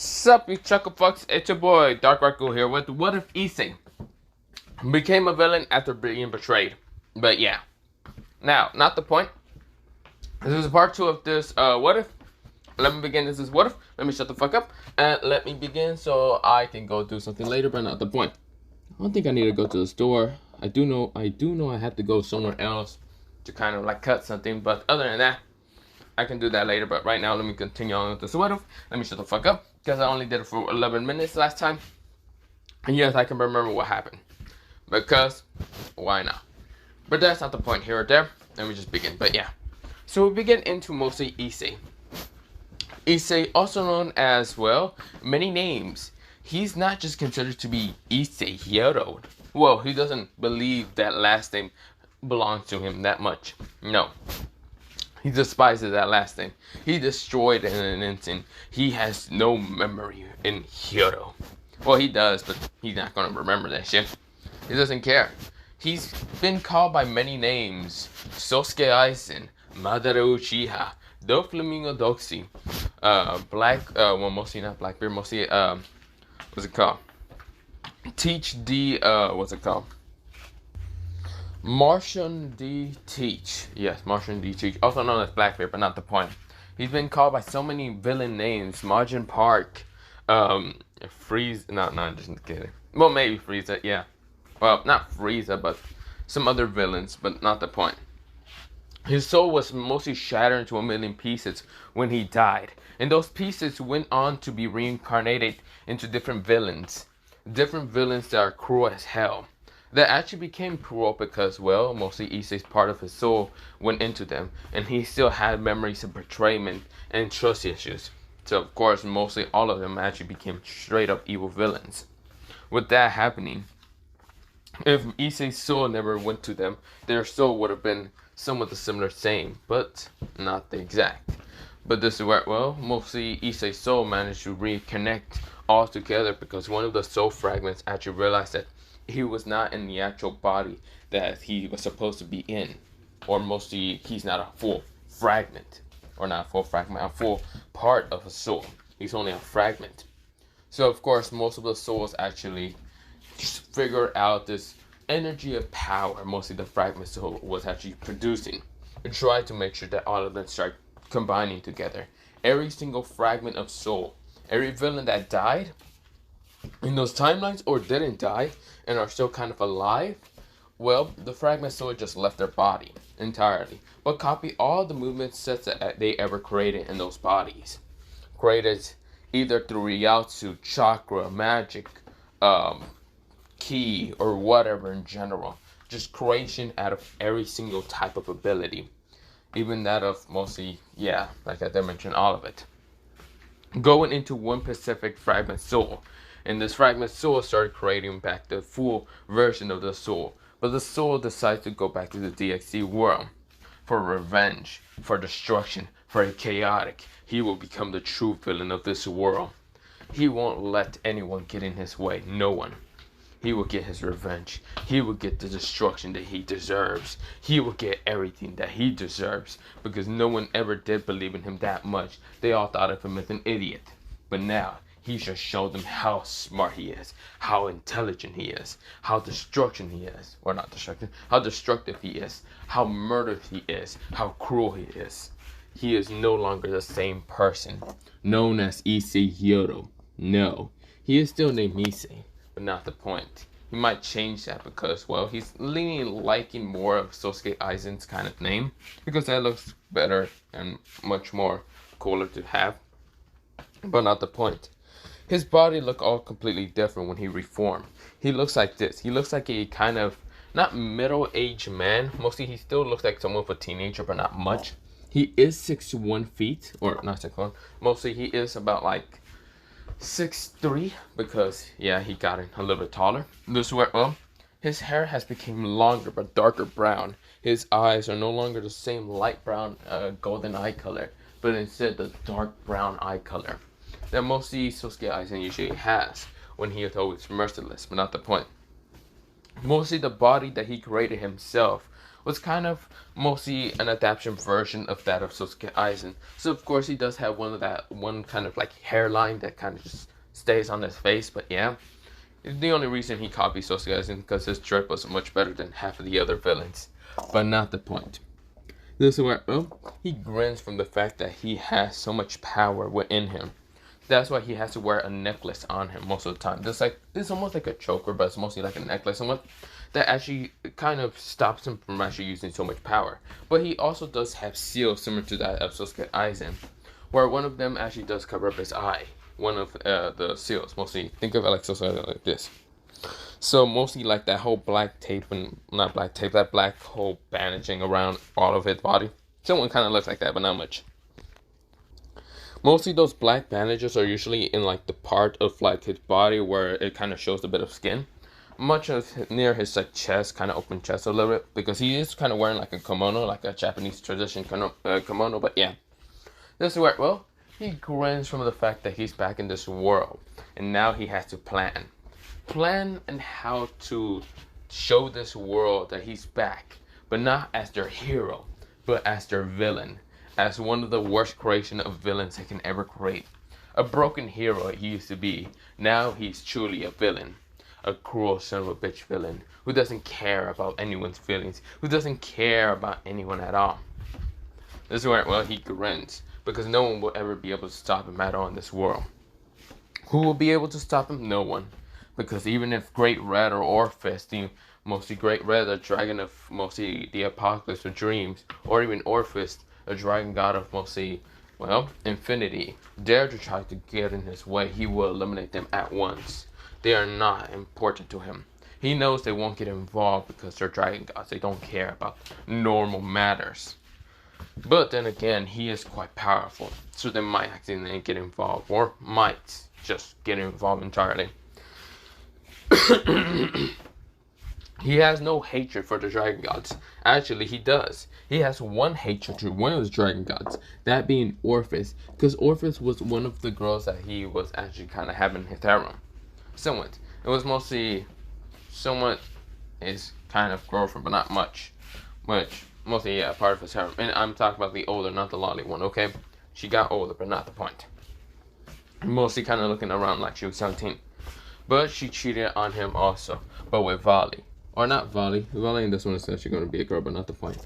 Sup, you chucklefucks? It's your boy Dark Raccoon here with What If Issei became a villain after being betrayed. But yeah, now not the point. This is part 2 of this. What if? Let me begin. This is what if. Let me shut the fuck up and let me begin so I can go do something later. But not the point. I don't think I need to go to the store. I do know I have to go somewhere else to kind of like cut something. But other than that, I can do that later. But right now, let me continue on with this what if. Let me shut the fuck up because I only did it for 11 minutes last time. And yes, I can remember what happened. Because, why not? But that's not the point here or there. Let me just begin. But yeah. So we begin into mostly Issei. Issei, also known as, well, many names. He's not just considered to be Issei Hiro. Well, he doesn't believe that last name belongs to him that much. No. He despises that last name. He destroyed it in an instant. He has no memory in Hiro. Well, he does, but he's not going to remember that shit. He doesn't care. He's been called by many names. Sosuke Aizen, Madara Uchiha, Doflamingo Doxy, well, mostly not Blackbeard, mostly, what's it called? Teach D, what's it called? Martian D. Teach. Yes, Martian D. Teach. Also known as Blackbeard, but not the point. He's been called by so many villain names. Margin Park. Freeze. No, just kidding. Well, maybe Frieza, yeah. Well, not Frieza, but some other villains, but not the point. His soul was mostly shattered into 1,000,000 pieces when he died. And those pieces went on to be reincarnated into different villains. Different villains that are cruel as hell. That actually became cruel because, well, mostly Issei's part of his soul went into them. And he still had memories of betrayment and trust issues. So, of course, mostly all of them actually became straight up evil villains. With that happening, if Issei's soul never went to them, their soul would have been somewhat the similar same, but not the exact. But this is where, well, mostly Issei's soul managed to reconnect all together because one of the soul fragments actually realized that he was not in the actual body that he was supposed to be in. Or mostly, he's not a full fragment. Or not a full fragment, a full part of a soul. He's only a fragment. So, of course, most of the souls actually figure out this energy of power, mostly the fragment soul was actually producing, and try to make sure that all of them start combining together. Every single fragment of soul, every villain that died in those timelines or didn't die and are still kind of alive, well, the fragment soul just left their body entirely, but copy all the movement sets that they ever created in those bodies. Created either through Ryotsu, chakra, magic, key, or whatever in general. Just creation out of every single type of ability. Even that of mostly, yeah, like I did mention, all of it. Going into one specific fragment soul. And this fragment soul started creating back the full version of the soul. But the soul decides to go back to the DXC world. For revenge, for destruction, for a chaotic. He will become the true villain of this world. He won't let anyone get in his way. No one. He will get his revenge. He will get the destruction that he deserves. He will get everything that he deserves. Because no one ever did believe in him that much. They all thought of him as an idiot. But now, he shall show them how smart he is. How intelligent he is. How destruction he is. Or not destruction. How destructive he is. How murderous he is. How cruel he is. He is no longer the same person. Known as Issei Hiro. No. He is still named Issei. But not the point. He might change that because, well, he's liking more of Sosuke Aizen's kind of name. Because that looks better and much more cooler to have. But not the point. His body looked all completely different when he reformed. He looks like this. He looks like a kind of, not middle-aged man. Mostly he still looks like someone of a teenager, but not much. He is 6'1" feet. Or not 6'1". Mostly he is about like 6'3", because, yeah, he got a little bit taller. This way, well, his hair has become longer but darker brown. His eyes are no longer the same light brown, golden eye color, but instead the dark brown eye color that mostly Sosuke Aizen usually has when he is always merciless, but not the point. Mostly the body that he created himself was kind of mostly an adaptation version of that of Sasuke Aizen. So of course he does have one kind of like hairline that kind of just stays on his face, but yeah. The only reason he copied Sasuke Aizen because his trick was much better than half of the other villains. But not the point. This is where, he grins from the fact that he has so much power within him. That's why he has to wear a necklace on him most of the time. It's almost like a choker, but it's mostly like a necklace. And what that actually kind of stops him from actually using so much power. But he also does have seals similar to that of Sasuke Aizen, where one of them actually does cover up his eye. One of the seals, mostly think of it like Sasuke like this. So mostly like that whole black tape, not black tape, that black whole bandaging around all of his body. Someone kind of looks like that, but not much. Mostly those black bandages are usually in like the part of like his body where it kind of shows a bit of skin. Much of near his like chest, kind of open chest a little bit, because he is kind of wearing like a kimono, like a Japanese tradition kimono. But yeah, this is where, he grins from the fact that he's back in this world, and now he has to plan and how to show this world that he's back, but not as their hero, but as their villain, as one of the worst creation of villains they can ever create. A broken hero he used to be, now he's truly a villain. A cruel son of a bitch villain who doesn't care about anyone's feelings, who doesn't care about anyone at all. This is where, he grins, because no one will ever be able to stop him at all in this world. Who will be able to stop him? No one. Because even if Great Red or Orpheus, mostly Great Red, the dragon of mostly the apocalypse or dreams, or even Orpheus, the dragon god of mostly, infinity, dare to try to get in his way, he will eliminate them at once. They are not important to him. He knows they won't get involved because they're dragon gods. They don't care about normal matters. But then again, he is quite powerful, so they might accidentally get involved, or might just get involved entirely. He has no hatred for the dragon gods. Actually, he does. He has one hatred to one of the dragon gods, that being Orpheus, because Orpheus was one of the girls that he was actually kind of having his harem. Somewhat. It was mostly somewhat his kind of girlfriend, but not much. Which, mostly, part of his harem. And I'm talking about the older, not the lolly one, okay? She got older, but not the point. Mostly kind of looking around like she was 17. But she cheated on him also, but with Vali. Or not Vali. Vali in this one is actually going to be a girl, but not the point.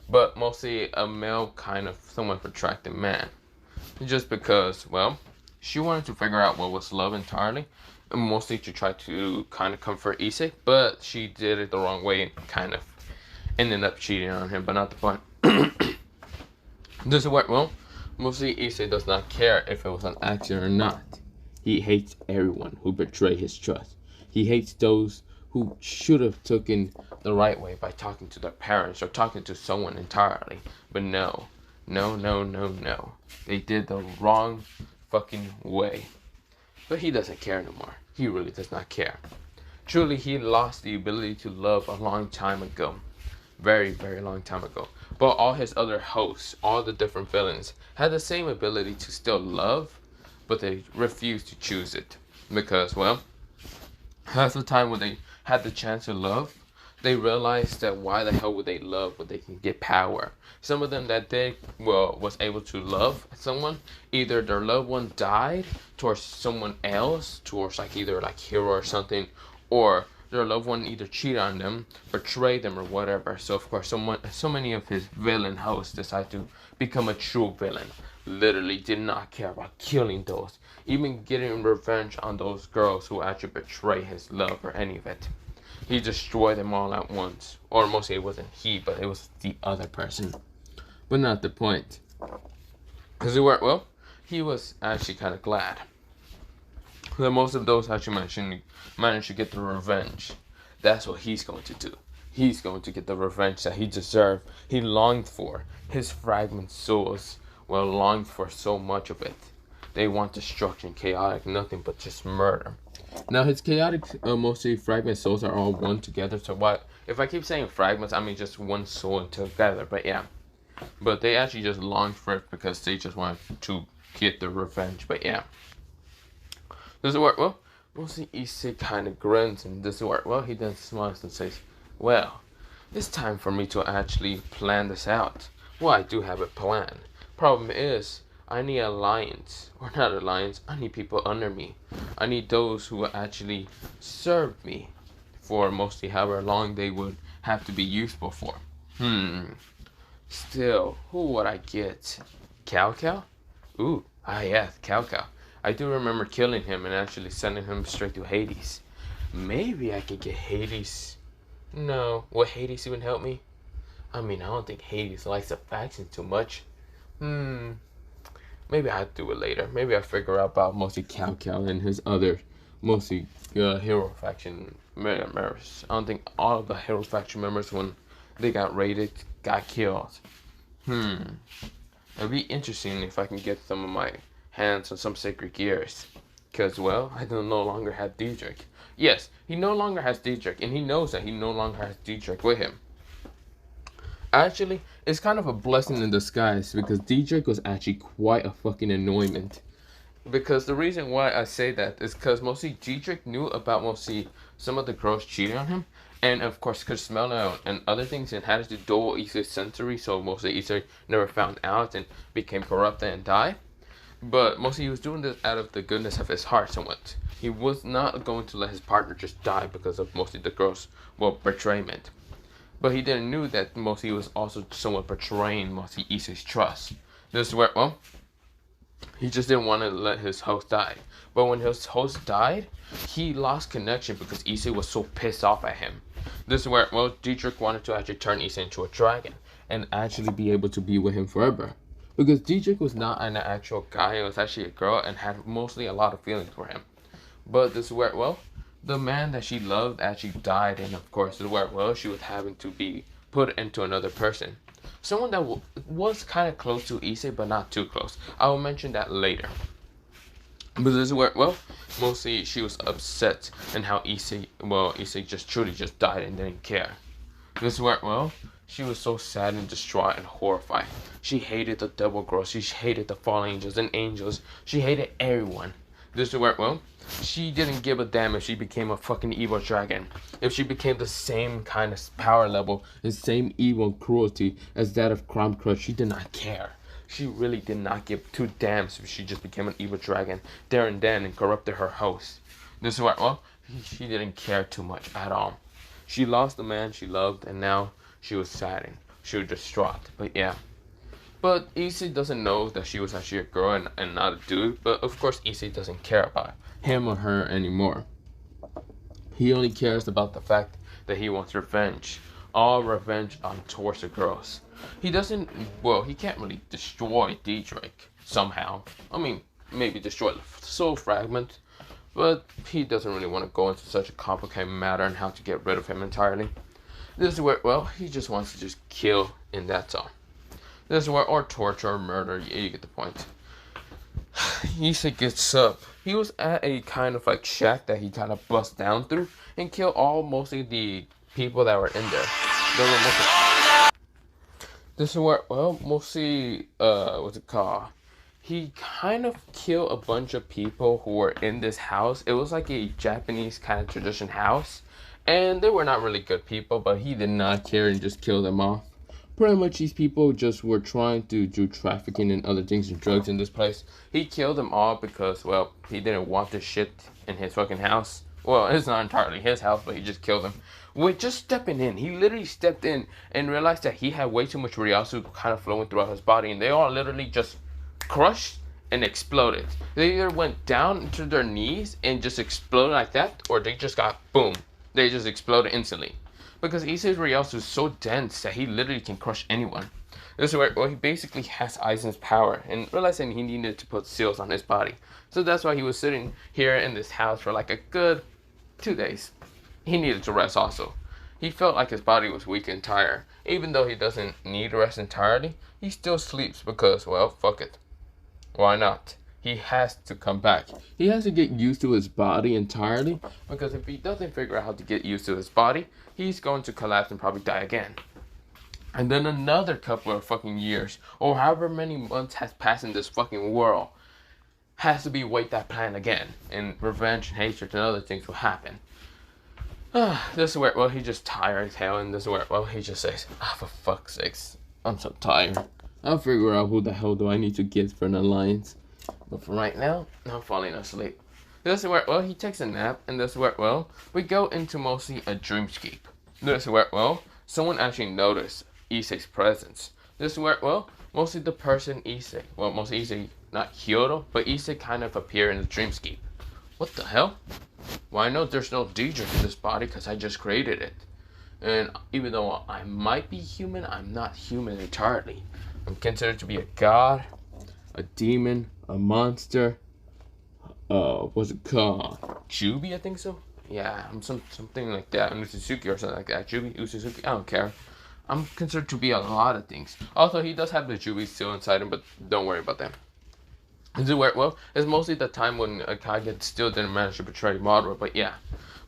But mostly a male kind of somewhat attractive man. Just because, she wanted to figure out what was love entirely. And mostly to try to kind of comfort Issei. But she did it the wrong way and kind of ended up cheating on him, but not the point. This is what, mostly Issei does not care if it was an accident or not. He hates everyone who betrayed his trust. He hates those who should have taken the right way by talking to their parents or talking to someone entirely. But no. They did the wrong fucking way. But he doesn't care no more. He really does not care. Truly, he lost the ability to love a long time ago. Very, very long time ago. But all his other hosts, all the different villains, had the same ability to still love, but they refused to choose it. Because, half the time when they had the chance to love, they realized that why the hell would they love when they can get power? Some of them that they was able to love someone, either their loved one died towards someone else, towards either hero or something, or their loved one either cheated on them, betrayed them, or whatever. So of course, so many of his villain hosts decided to become a true villain. Literally did not care about killing those, even getting revenge on those girls who actually betrayed his love or any of it. He destroyed them all at once. Or mostly it wasn't he, but it was the other person. But not the point. Because he was actually kind of glad that most of those actually managed to get the revenge. That's what he's going to do. He's going to get the revenge that he deserved. He longed for. His fragment souls longed for so much of it. They want destruction, chaotic, nothing but just murder. Now his chaotic, mostly fragment souls are all one together. So if I keep saying fragments, I mean just one soul together. But yeah, but they actually just longed for it because they just wanted to get the revenge. But yeah, this is where mostly Issei kind of grins, and this is where he then smiles and says, It's time for me to actually plan this out. Well, I do have a plan. Problem is, I need alliance, or not alliance, I need people under me. I need those who will actually serve me for mostly however long they would have to be useful for. Still, who would I get? Cow Cow? Ooh, yes, Cow Cow. I do remember killing him and actually sending him straight to Hades. Maybe I could get Hades. No, would Hades even help me? I mean, I don't think Hades likes the faction too much. Maybe I'll do it later. Maybe I'll figure out about mostly Cow Cow and his other mostly hero faction members. I don't think all of the hero faction members, when they got raided, got killed. It'd be interesting if I can get some of my hands on some sacred gears. Because, well, I don't no longer have Diedrich. Yes, he no longer has Diedrich, and he knows that he no longer has Diedrich with him. Actually, it's kind of a blessing in disguise, because Diedrich was actually quite a fucking annoyment. Because the reason why I say that is because mostly Diedrich knew about mostly some of the girls cheating on him. And of course could smell out and other things, and had to dull Issei's sensory, so mostly Issei never found out and became corrupted and died. But mostly he was doing this out of the goodness of his heart somewhat. He was not going to let his partner just die because of mostly the girl's, well, betrayment. But he didn't knew that mostly he was also somewhat betraying mostly Issei's trust. This is where, well, he just didn't want to let his host die. But when his host died, he lost connection because Issei was so pissed off at him. This is where, well, Diedrich wanted to actually turn Issei into a dragon and actually be able to be with him forever. Because Diedrich was not an actual guy, it was actually a girl and had mostly a lot of feelings for him. But this is where, well, the man that she loved actually died, and of course, this is where, well, she was having to be put into another person. Someone that was kind of close to Issei, but not too close. I will mention that later. But this is where, well, mostly she was upset and how Issei just truly just died and didn't care. This is where, well, she was so sad and distraught and horrified. She hated the devil girls, she hated the fallen angels and angels, she hated everyone. This is where, well, she didn't give a damn if she became a fucking evil dragon. If she became the same kind of power level, the same evil and cruelty as that of Crumb Crush, she did not care. She really did not give two damns if she just became an evil dragon there and then and corrupted her host. This is why, well, she didn't care too much at all. She lost the man she loved, and now she was saddened. She was distraught. But yeah. But Issei doesn't know that she was actually a girl and not a dude. But of course Issei doesn't care about him or her anymore. He only cares about the fact that he wants revenge. All revenge on towards the girls. He doesn't, well, he can't really destroy Diedrich somehow. I mean, maybe destroy the soul fragment, but he doesn't really want to go into such a complicated matter and how to get rid of him entirely. This is where, well, he just wants to just kill, and that's all. This is where, or torture or murder, you get the point. Issei gets up. He was at a kind of like shack that he kind of bust down through and killed all mostly the people that were in there. They were mostly, this is where, well, mostly, what's it called? He kind of killed a bunch of people who were in this house. It was like a Japanese kind of tradition house. And they were not really good people, but he did not care and just killed them off. Pretty much these people just were trying to do trafficking and other things and drugs in this place. He killed them all because, well, he didn't want this shit in his fucking house. Well, it's not entirely his house, but he just killed them. With just stepping in, he literally stepped in and realized that he had way too much Ryasu kind of flowing throughout his body, and they all literally just crushed and exploded. They either went down to their knees and just exploded like that, or they just got boom. They just exploded instantly. Because Issei's Ryasu is so dense that he literally can crush anyone. This is where, well, he basically has Aizen's power, and realizing he needed to put seals on his body. So that's why he was sitting here in this house for like a good 2 days. He needed to rest also. He felt like his body was weak and tired. Even though he doesn't need rest entirely, he still sleeps because, well, fuck it. Why not? He has to come back. He has to get used to his body entirely, because if he doesn't figure out how to get used to his body, he's going to collapse and probably die again. And then another couple of fucking years, or however many months has passed in this fucking world, has to be wait that plan again, and revenge and hatred and other things will happen. This is where, well, he just tired as hell, and this is where, well, he just says, for fuck's sakes, I'm so tired. I'll figure out who the hell do I need to get for an alliance. But for right now, I'm falling asleep. This is where, well, he takes a nap, and this is where, well, we go into mostly a dreamscape. This is where, well, someone actually noticed Issei's presence. This is where, well, mostly the person Issei, well, mostly Issei, not Hyodo, but Issei kind of appear in the dreamscape. What the hell? Well, I know there's no Daedric in this body because I just created it. And even though I might be human, I'm not human entirely. I'm considered to be a god, a demon, a monster. What's it called? Jubi, I think so. Yeah, I'm something like that. Usuzuki or something like that. Jubi, Usuzuki, I don't care. I'm considered to be a lot of things. Also, he does have the Jubi still inside him, but don't worry about that. Is it where, well, it's mostly the time when Kage still didn't manage to betray Madara, but yeah.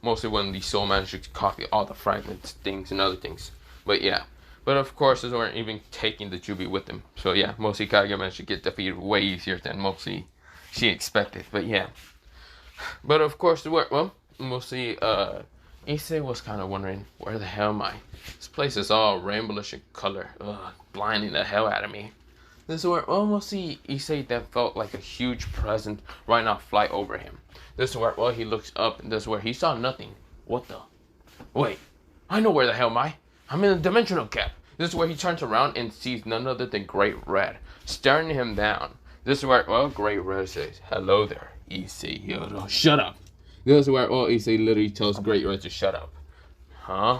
Mostly when the soul managed to copy all the fragments, things, and other things. But yeah. But of course, they weren't even taking the Jubi with them. So yeah, mostly Kage managed to get defeated way easier than mostly she expected. But yeah. But of course, well, mostly Issei was kind of wondering, where the hell am I? This place is all rainbowish in color. Ugh, blinding the hell out of me. This is where almost Issei then felt like a huge presence right now fly over him. This is where, well, he looks up, and this is where he saw nothing. What the? Wait, I know where the hell am I? I'm in a dimensional gap. This is where he turns around and sees none other than Great Red, staring him down. This is where, well, Great Red says, hello there, Issei Hyodo. Shut up. This is where, well, Issei literally tells Great Red to shut up. Huh?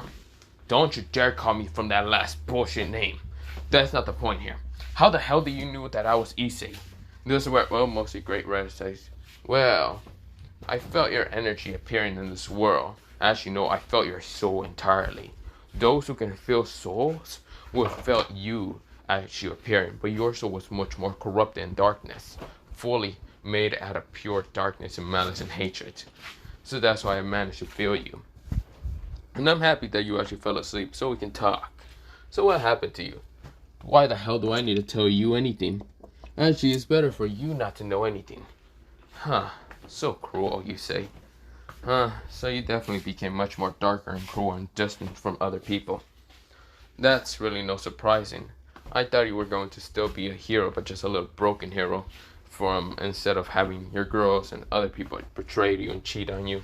Don't you dare call me from that last bullshit name. That's not the point here. How the hell do you know that I was Issei? This is where, well, mostly Great Red says, well, I felt your energy appearing in this world. As you know, I felt your soul entirely. Those who can feel souls will have felt you as you appearing, but your soul was much more corrupted in darkness, fully made out of pure darkness and malice and hatred. So that's why I managed to feel you. And I'm happy that you actually fell asleep so we can talk. So what happened to you? Why the hell do I need to tell you anything? Actually, it's better for you not to know anything. Huh, so cruel, you say. Huh, so you definitely became much more darker and cruel and distant from other people. That's really no surprising. I thought you were going to still be a hero, but just a little broken hero. Instead of having your girls and other people betray you and cheat on you.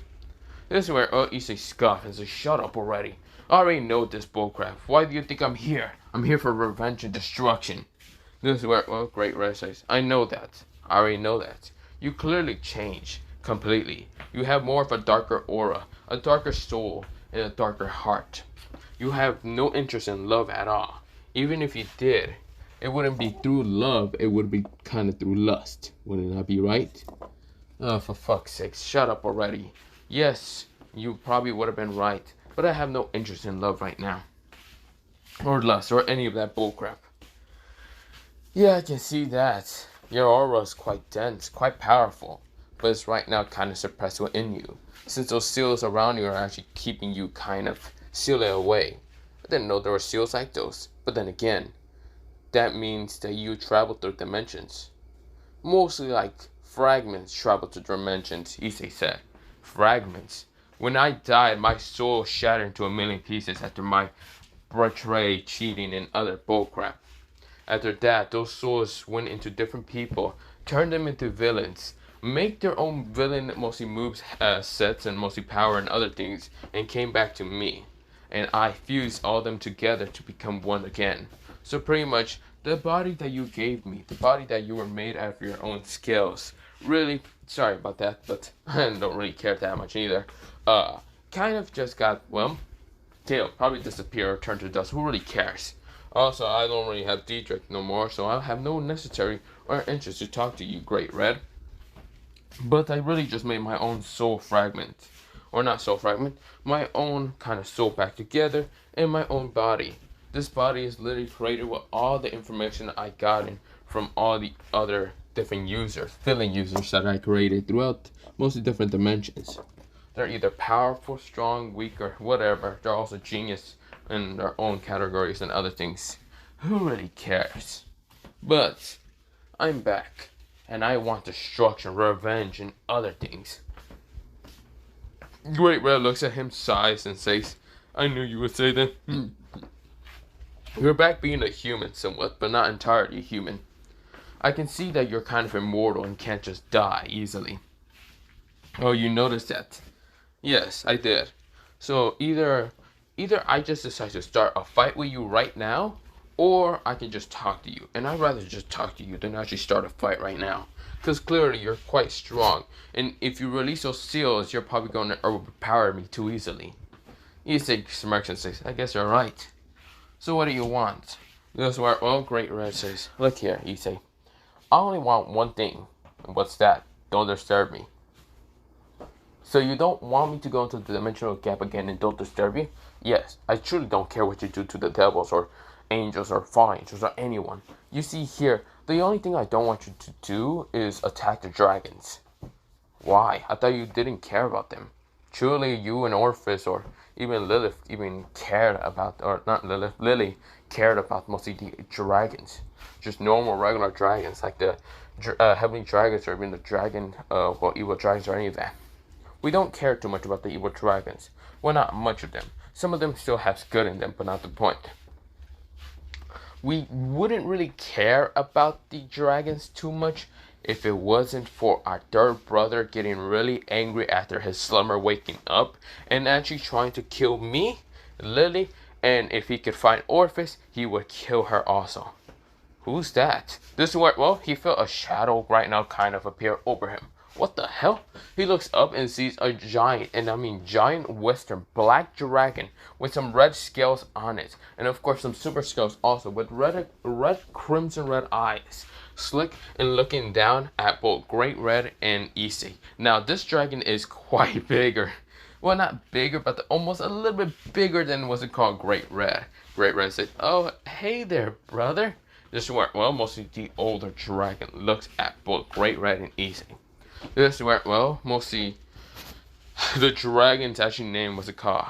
This is where Issei scoffed and says, shut up already. I already know this bullcrap. Why do you think I'm here? I'm here for revenge and destruction. This is where, well, Great Red says, I know that. I already know that. You clearly changed completely. You have more of a darker aura, a darker soul, and a darker heart. You have no interest in love at all. Even if you did, it wouldn't be through love, it would be kind of through lust. Wouldn't that be right? Oh, for fuck's sake, shut up already. Yes, you probably would have been right, but I have no interest in love right now. Or lust, or any of that bullcrap. Yeah, I can see that. Your aura is quite dense, quite powerful, but it's right now kind of suppressed within you, since those seals around you are actually keeping you kind of sealed away. I didn't know there were seals like those, but then again, that means that you travel through dimensions. Mostly like fragments travel through dimensions, Issei said. Fragments. When I died, my soul shattered into a million pieces after my betray, cheating, and other bullcrap. After that, those souls went into different people, turned them into villains, make their own villain mostly moves, sets, and mostly power and other things, and came back to me. And I fused all them together to become one again. So pretty much, the body that you gave me, the body that you were made out of your own skills, really, sorry about that, but I don't really care that much either, kind of just got, well, killed, probably disappear or turn to dust. Who really cares? Also, I don't really have Daedric no more, so I have no necessary or interest to talk to you, Great Red. But I really just made my own soul fragment. Or not soul fragment, my own kind of soul back together in my own body. This body is literally created with all the information I gotten from all the other different users, filling users that I created throughout mostly different dimensions. They're either powerful, strong, weak, or whatever. They're also genius in their own categories and other things. Who really cares? But I'm back, and I want destruction, revenge, and other things. Great Red looks at him, sighs, and says, I knew you would say that. You're back being a human somewhat, but not entirely human. I can see that you're kind of immortal and can't just die easily. Oh, you noticed that? Yes, I did. So either I just decide to start a fight with you right now, or I can just talk to you. And I'd rather just talk to you than actually start a fight right now. Because clearly you're quite strong. And if you release those seals, you're probably going to overpower me too easily. Issei smirks and says, I guess you're right. So what do you want? This where, well, Great Red says, look here, Issei. I only want one thing. And what's that? Don't disturb me. So you don't want me to go into the dimensional gap again and don't disturb you? Yes, I truly don't care what you do to the devils or angels or fallen angels or anyone. You see here, the only thing I don't want you to do is attack the dragons. Why? I thought you didn't care about them. Surely you and Orpheus or even Lilith even cared about, or not Lilith, Lily cared about mostly the dragons. Just normal, regular dragons like the heavenly dragons or even the dragon, evil dragons or any of that. We don't care too much about the evil dragons. Well, not much of them. Some of them still have good in them, but not the point. We wouldn't really care about the dragons too much if it wasn't for our third brother getting really angry after his slumber waking up and actually trying to kill me, Lily, and if he could find Orpheus, he would kill her also. Who's that? This is where, well, he felt a shadow right now kind of appear over him. What the hell? He looks up and sees a giant, and I mean giant western black dragon with some red scales on it. And of course some super scales also with red crimson red eyes. Slick and looking down at both Great Red and Issei. Now this dragon is quite bigger. Well, not bigger, but almost a little bit bigger than what's it called Great Red. Great Red said, oh, hey there, brother. This is where, well, mostly the older dragon looks at both Great Red and Issei. This is where, well, mostly the dragon's actually name was a called.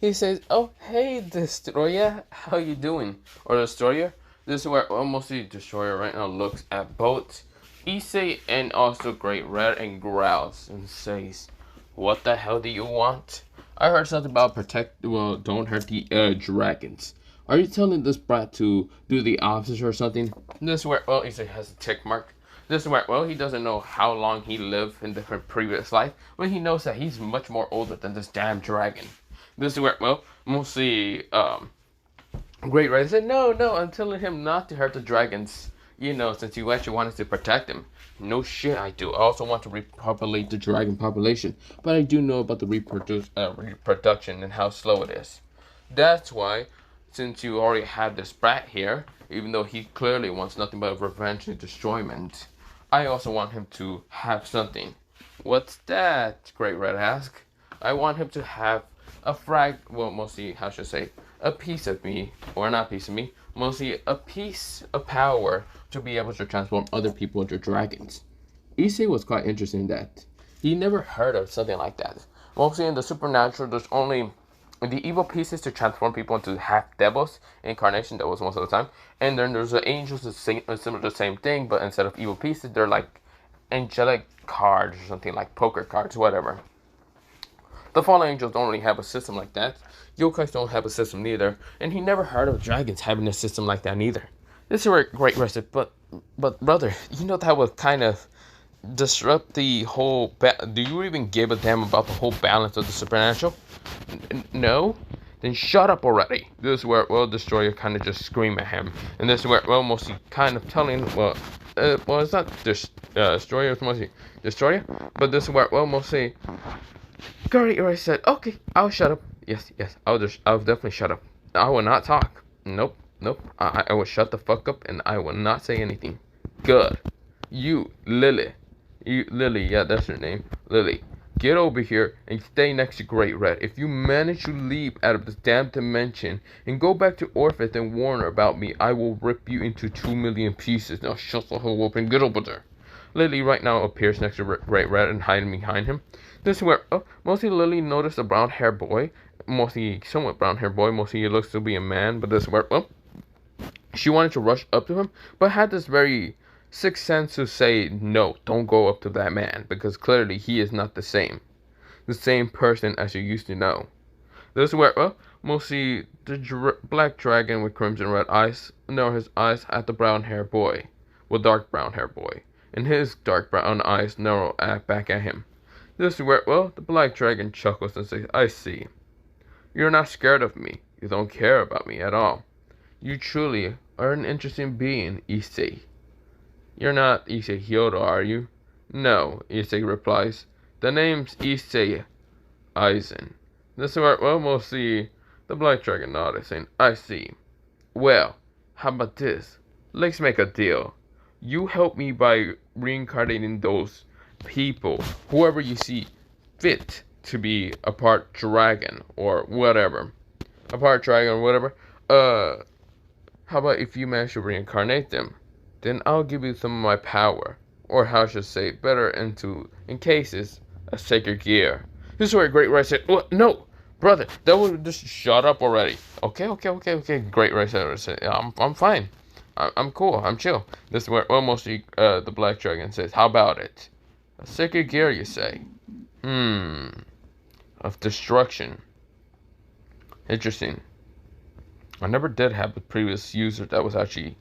He says, "Oh, hey, Destroyer, how you doing?" Or Destroyer. This is where, well, mostly Destroyer right now looks at both Issei and also Great Red and growls and says, "What the hell do you want?" I heard something about don't hurt the dragons. Are you telling this brat to do the opposite or something? This is where, well, Issei has a tick mark. This is where, well, he doesn't know how long he lived in the previous life, but he knows that he's much more older than this damn dragon. This is where, well, mostly, Great Red said, no, I'm telling him not to hurt the dragons, you know, since you actually wanted to protect them. No shit, I do. I also want to repopulate the dragon population, but I do know about the reproduction and how slow it is. That's why, since you already have this brat here, even though he clearly wants nothing but revenge and destroyment, I also want him to have something. What's that? Great Red asked. I want him to have mostly, how should I say, a piece of me, or not a piece of me, mostly a piece of power to be able to transform other people into dragons. Issei was quite interested in that. He never heard of something like that. Mostly in the supernatural, there's only the evil pieces to transform people into half devils, incarnation devils most of the time. And then there's the angels, similar to the same thing, but instead of evil pieces, they're like angelic cards or something, like poker cards, whatever. The fallen angels don't really have a system like that. Yokais don't have a system neither. And he never heard of dragons having a system like that neither. This is where Great Red said, but brother, you know that would kind of disrupt the whole do you even give a damn about the whole balance of the supernatural? No? Then shut up already. This is where, well, Destroyer kind of just scream at him. And this is where, well, mostly kind of telling, it's not Destroyer, it's mostly Destroyer. But this is where, well, mostly Great Red said, okay, I'll shut up. Yes, I'll definitely shut up. I will not talk. Nope. I will shut the fuck up and I will not say anything. Good. You, Lily, yeah, that's her name, Lily. Get over here and stay next to Great Red. If you manage to leave out of this damn dimension and go back to Orpheus and warn her about me, I will rip you into 2 million pieces. Now shut the hell up and get over there. Lily right now appears next to Great Red and hiding behind him. This is where, mostly Lily noticed a brown-haired boy. Mostly, somewhat brown-haired boy. Mostly he looks to be a man. But this is where, she wanted to rush up to him, but had this very Sixth sense to say, no, don't go up to that man, because clearly he is not the same person as you used to know. This is where, well, mostly the black dragon with crimson red eyes narrow his eyes at the brown hair boy, with dark brown hair boy, and his dark brown eyes narrow back at him. This is where, well, the black dragon chuckles and says, I see. You're not scared of me. You don't care about me at all. You truly are an interesting being, Issei. You're not Issei Hyodo, are you? No, Issei replies. The name's Issei Aizen. This is where, well, mostly the black dragon nodded, saying, I see. Well, how about this? Let's make a deal. You help me by reincarnating those people, whoever you see fit to be a part dragon or whatever. A part dragon or whatever. How about if you manage to reincarnate them? Then I'll give you some of my power. Or how should I say, better in cases, a sacred gear. This is where Great Red said, oh, no, brother, that would just shut up already. Okay. Great Red said, yeah, I'm fine. I'm cool. I'm chill. This is where almost the black dragon says, how about it? A sacred gear, you say? Of destruction. Interesting. I never did have a previous user that was actually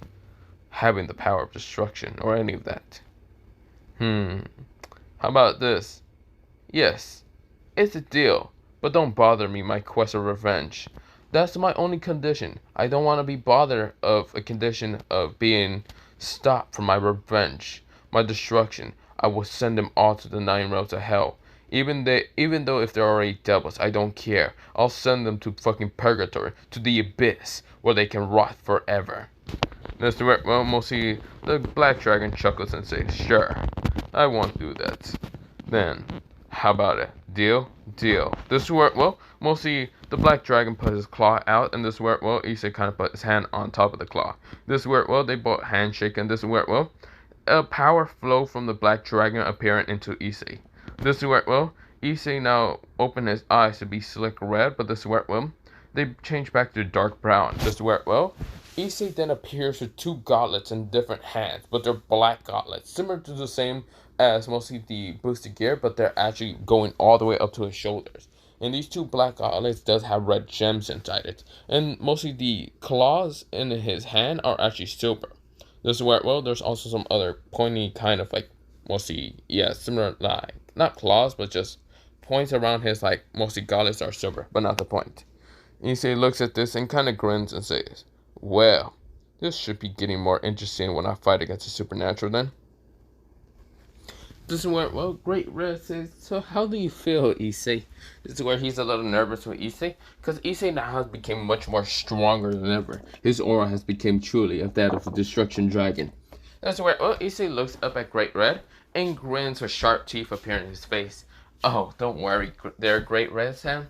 having the power of destruction or any of that. How about this? Yes, it's a deal, but don't bother me my quest of revenge. That's my only condition. I don't want to be bothered of a condition of being stopped from my revenge, my destruction. I will send them all to the 9 realms of hell. Even though if they're already devils, I don't care. I'll send them to fucking purgatory, to the abyss, where they can rot forever. That's the where, well, mostly the black dragon chuckles and says, sure, I won't do that. Then, how about it? Deal? Deal. This is where, well, mostly the black dragon put his claw out, and this is where, well, Issei kind of put his hand on top of the claw. This is where, well, they both handshake, and this is where, well, a power flow from the black dragon appearing into Issei. This is where, well, Issei now opened his eyes to be slick red, but this is where, well, they change back to dark brown. This is where, well, Issei then appears with 2 gauntlets in different hands, but they're black gauntlets, similar to the same as mostly the boosted gear, but they're actually going all the way up to his shoulders. And these 2 black gauntlets does have red gems inside it, and mostly the claws in his hand are actually silver. This is where, well, there's also some other pointy kind of like mostly, yeah, similar, like not claws, but just points around his like mostly gauntlets are silver, but not the point. Issei looks at this and kind of grins and says, well, this should be getting more interesting when I fight against the supernatural then. This is where, well, Great Red says, so how do you feel, Issei? This is where he's a little nervous with Issei, because Issei now has become much more stronger than ever. His aura has become truly of that of a destruction dragon. That's where, well, Issei looks up at Great Red and grins with sharp teeth appearing in his face. Oh, don't worry there, Great Red Sam.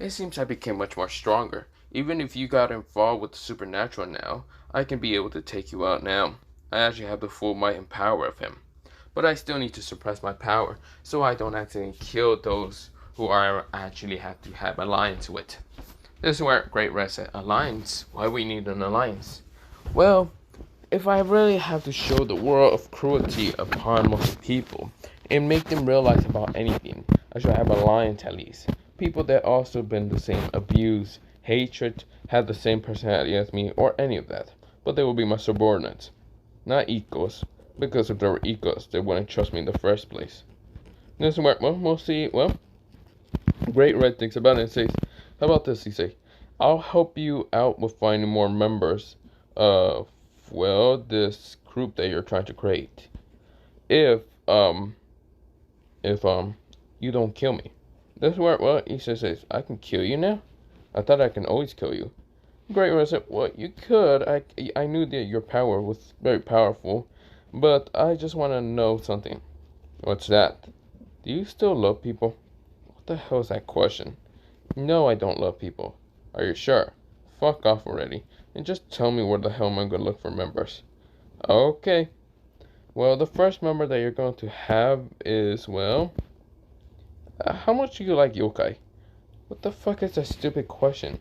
It seems I became much more stronger. Even if you got involved with the supernatural now, I can be able to take you out now. I actually have the full might and power of him. But I still need to suppress my power, so I don't accidentally kill those who I actually have to have alliance with. This is where Great Red said, alliance? Why we need an alliance? Well, if I really have to show the world of cruelty upon most people, and make them realize about anything, I should have alliance at least. People that also been the same abuse, hatred, have the same personality as me, or any of that. But they will be my subordinates, not equals. Because if they were equals, they wouldn't trust me in the first place. This is where, well, mostly, well, Great Red thinks about it and says, how about this, he say, I'll help you out with finding more members of, well, this group that you're trying to create. If you don't kill me. This is where, well, he says, I can kill you now? I thought I can always kill you. Great Red said, well, you could. I knew that your power was very powerful. But I just want to know something. What's that? Do you still love people? What the hell is that question? No, I don't love people. Are you sure? Fuck off already. And just tell me where the hell am I going to look for members. Okay. Well, the first member that you're going to have is, well, how much do you like Yokai? What the fuck is that stupid question?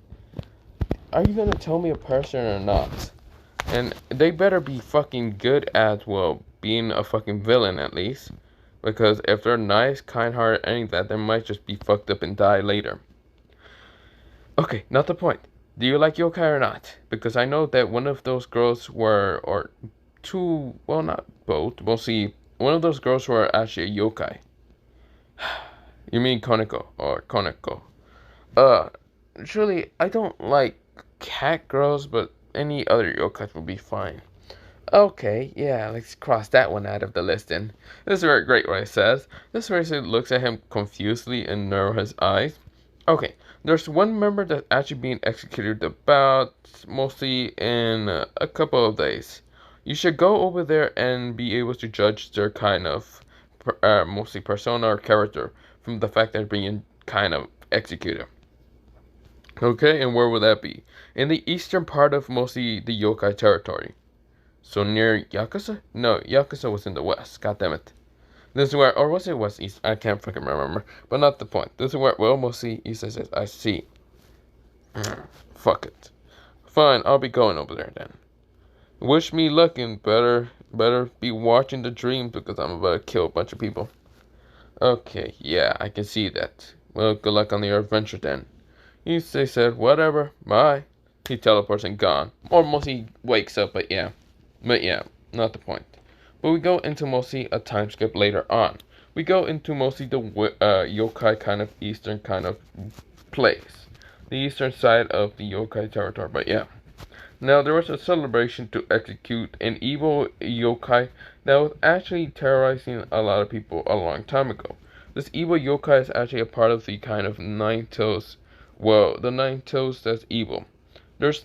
Are you going to tell me a person or not? And they better be fucking good at, well, being a fucking villain at least. Because if they're nice, kind-hearted, any of that, they might just be fucked up and die later. Okay, not the point. Do you like yokai or not? Because I know that one of those girls were, or two, well, not both. We'll see. One of those girls were actually a yokai. You mean Koneko or Koneko? Surely I don't like cat girls, but any other yokai would be fine. Okay, yeah, let's cross that one out of the list then. This is very great what it says. This person looks at him confusedly and narrows his eyes. Okay, there's one member that's actually being executed about mostly in a couple of days. You should go over there and be able to judge their kind of mostly persona or character from the fact they're being kind of executed. Okay, and where would that be? In the eastern part of mostly the yokai territory. So near Yakuza? No, Yakuza was in the west. God damn it. This is where, or was it west east? I can't fucking remember. But not the point. This is where we'll mostly Issei says, I see. Fuck it. Fine, I'll be going over there then. Wish me luck and better be watching the dreams because I'm about to kill a bunch of people. Okay, yeah, I can see that. Well, good luck on your adventure then. Issei said, whatever, bye. He teleports and gone. Or mostly wakes up, but yeah. But yeah, not the point. But we go into mostly a time skip later on. We go into mostly the yokai kind of eastern kind of place. The eastern side of the yokai territory, but yeah. Now there was a celebration to execute an evil yokai that was actually terrorizing a lot of people a long time ago. This evil yokai is actually a part of the kind of nine tails. Well, the nine tails that's evil. There's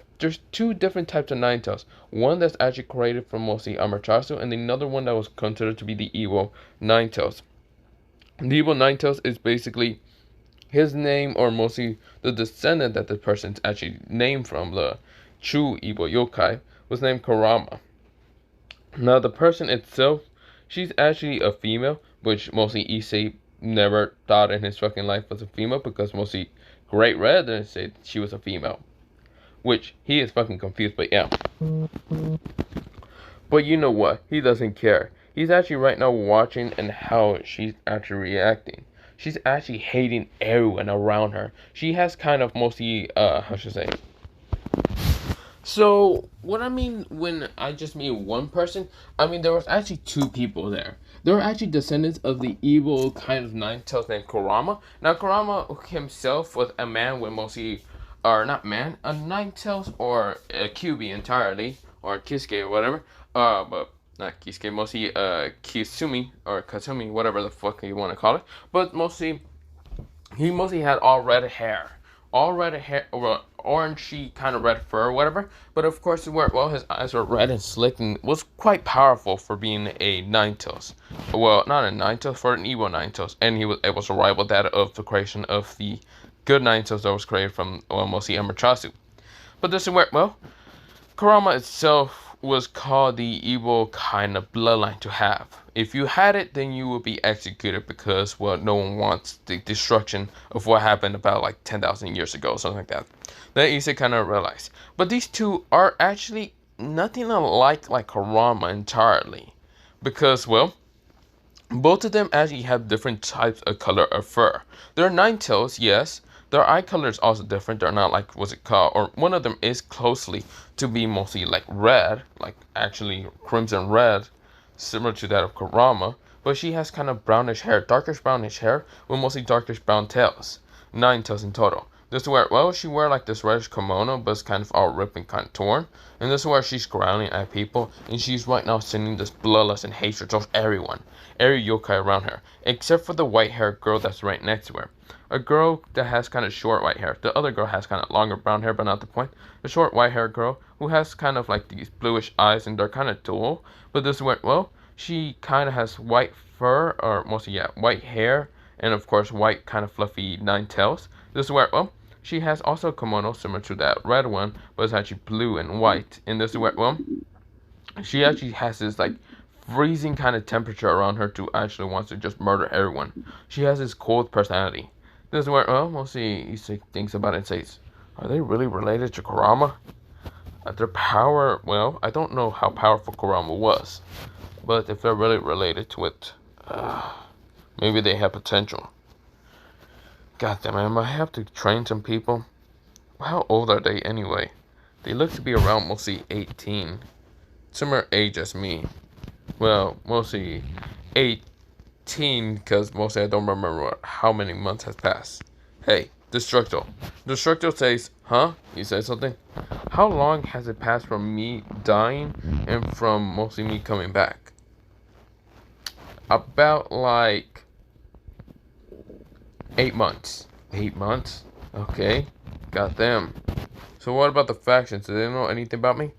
two different types of nine tails. One that's actually created from mostly Amaterasu, and another one that was considered to be the evil nine tails. The evil nine tails is basically his name, or mostly the descendant that the person's actually named from, the true evil yokai, was named Kurama. Now the person itself, she's actually a female, which mostly Issei never thought in his fucking life was a female, because mostly Great Red didn't say she was a female. Which, he is fucking confused, but yeah. But you know what? He doesn't care. He's actually right now watching and how she's actually reacting. She's actually hating everyone around her. She has kind of mostly, how should I say? So, what I mean when I just mean one person, I mean there was actually two people there. They were actually descendants of the evil kind of nine tails named Kurama. Now, Kurama himself was a man with mostly, or not man, a nine tails or a Kyubi entirely, or Kisuke or whatever. But not Kisuke, mostly Kisumi or Kasumi, whatever the fuck you want to call it. But mostly, he mostly had all red hair. All red hair, or orangey kind of red fur or whatever. But of course, his eyes were red and slick and was quite powerful for being a nine tails. Well, not a nine tails, for an evil nine tails. And he was able to rival that of the creation of the good nine tails that was created from, well, mostly Amaterasu. But this is where, well, Kurama itself was called the evil kind of bloodline to have. If you had it, then you would be executed because, well, no one wants the destruction of what happened about like 10,000 years ago, something like that. Then Issei kind of realized. But these two are actually nothing alike like Kurama entirely. Because, well, both of them actually have different types of color of fur. They're nine tails, yes. Their eye color is also different. They're not like, what's it called? Or one of them is closely to be mostly like red, like actually crimson red, similar to that of Kurama. But she has kind of brownish hair, darkish brownish hair, with mostly darkish brown tails. 9 tails in total. This is where, well, she wear like this reddish kimono, but it's kind of all ripped and kind of torn. And this is where she's growling at people, and she's right now sending this bloodlust and hatred towards everyone, every yokai around her, except for the white-haired girl that's right next to her. A girl that has kind of short white hair. The other girl has kind of longer brown hair, but not the point. The short white-haired girl who has kind of like these bluish eyes, and they're kind of dual. But this is where, well, she kind of has white fur, or mostly, yeah, white hair, and of course white kind of fluffy 9 tails. This is where, well, she has also a kimono similar to that red one, but it's actually blue and white. And this is where, well, she actually has this like freezing kind of temperature around her to actually wants to just murder everyone. She has this cold personality. This is where, well, mostly Issei thinks about it and says, are they really related to Kurama? Their power, well, I don't know how powerful Kurama was. But if they're really related to it, maybe they have potential. God damn it, I might have to train some people. How old are they anyway? They look to be around mostly 18. Similar age as me. Well, mostly 18 because mostly I don't remember how many months has passed. Hey, Destructo. Destructo says, huh? You said something? How long has it passed from me dying and from mostly me coming back? About like 8 months. 8 months? Okay. Got them. So what about the factions? Do they know anything about me?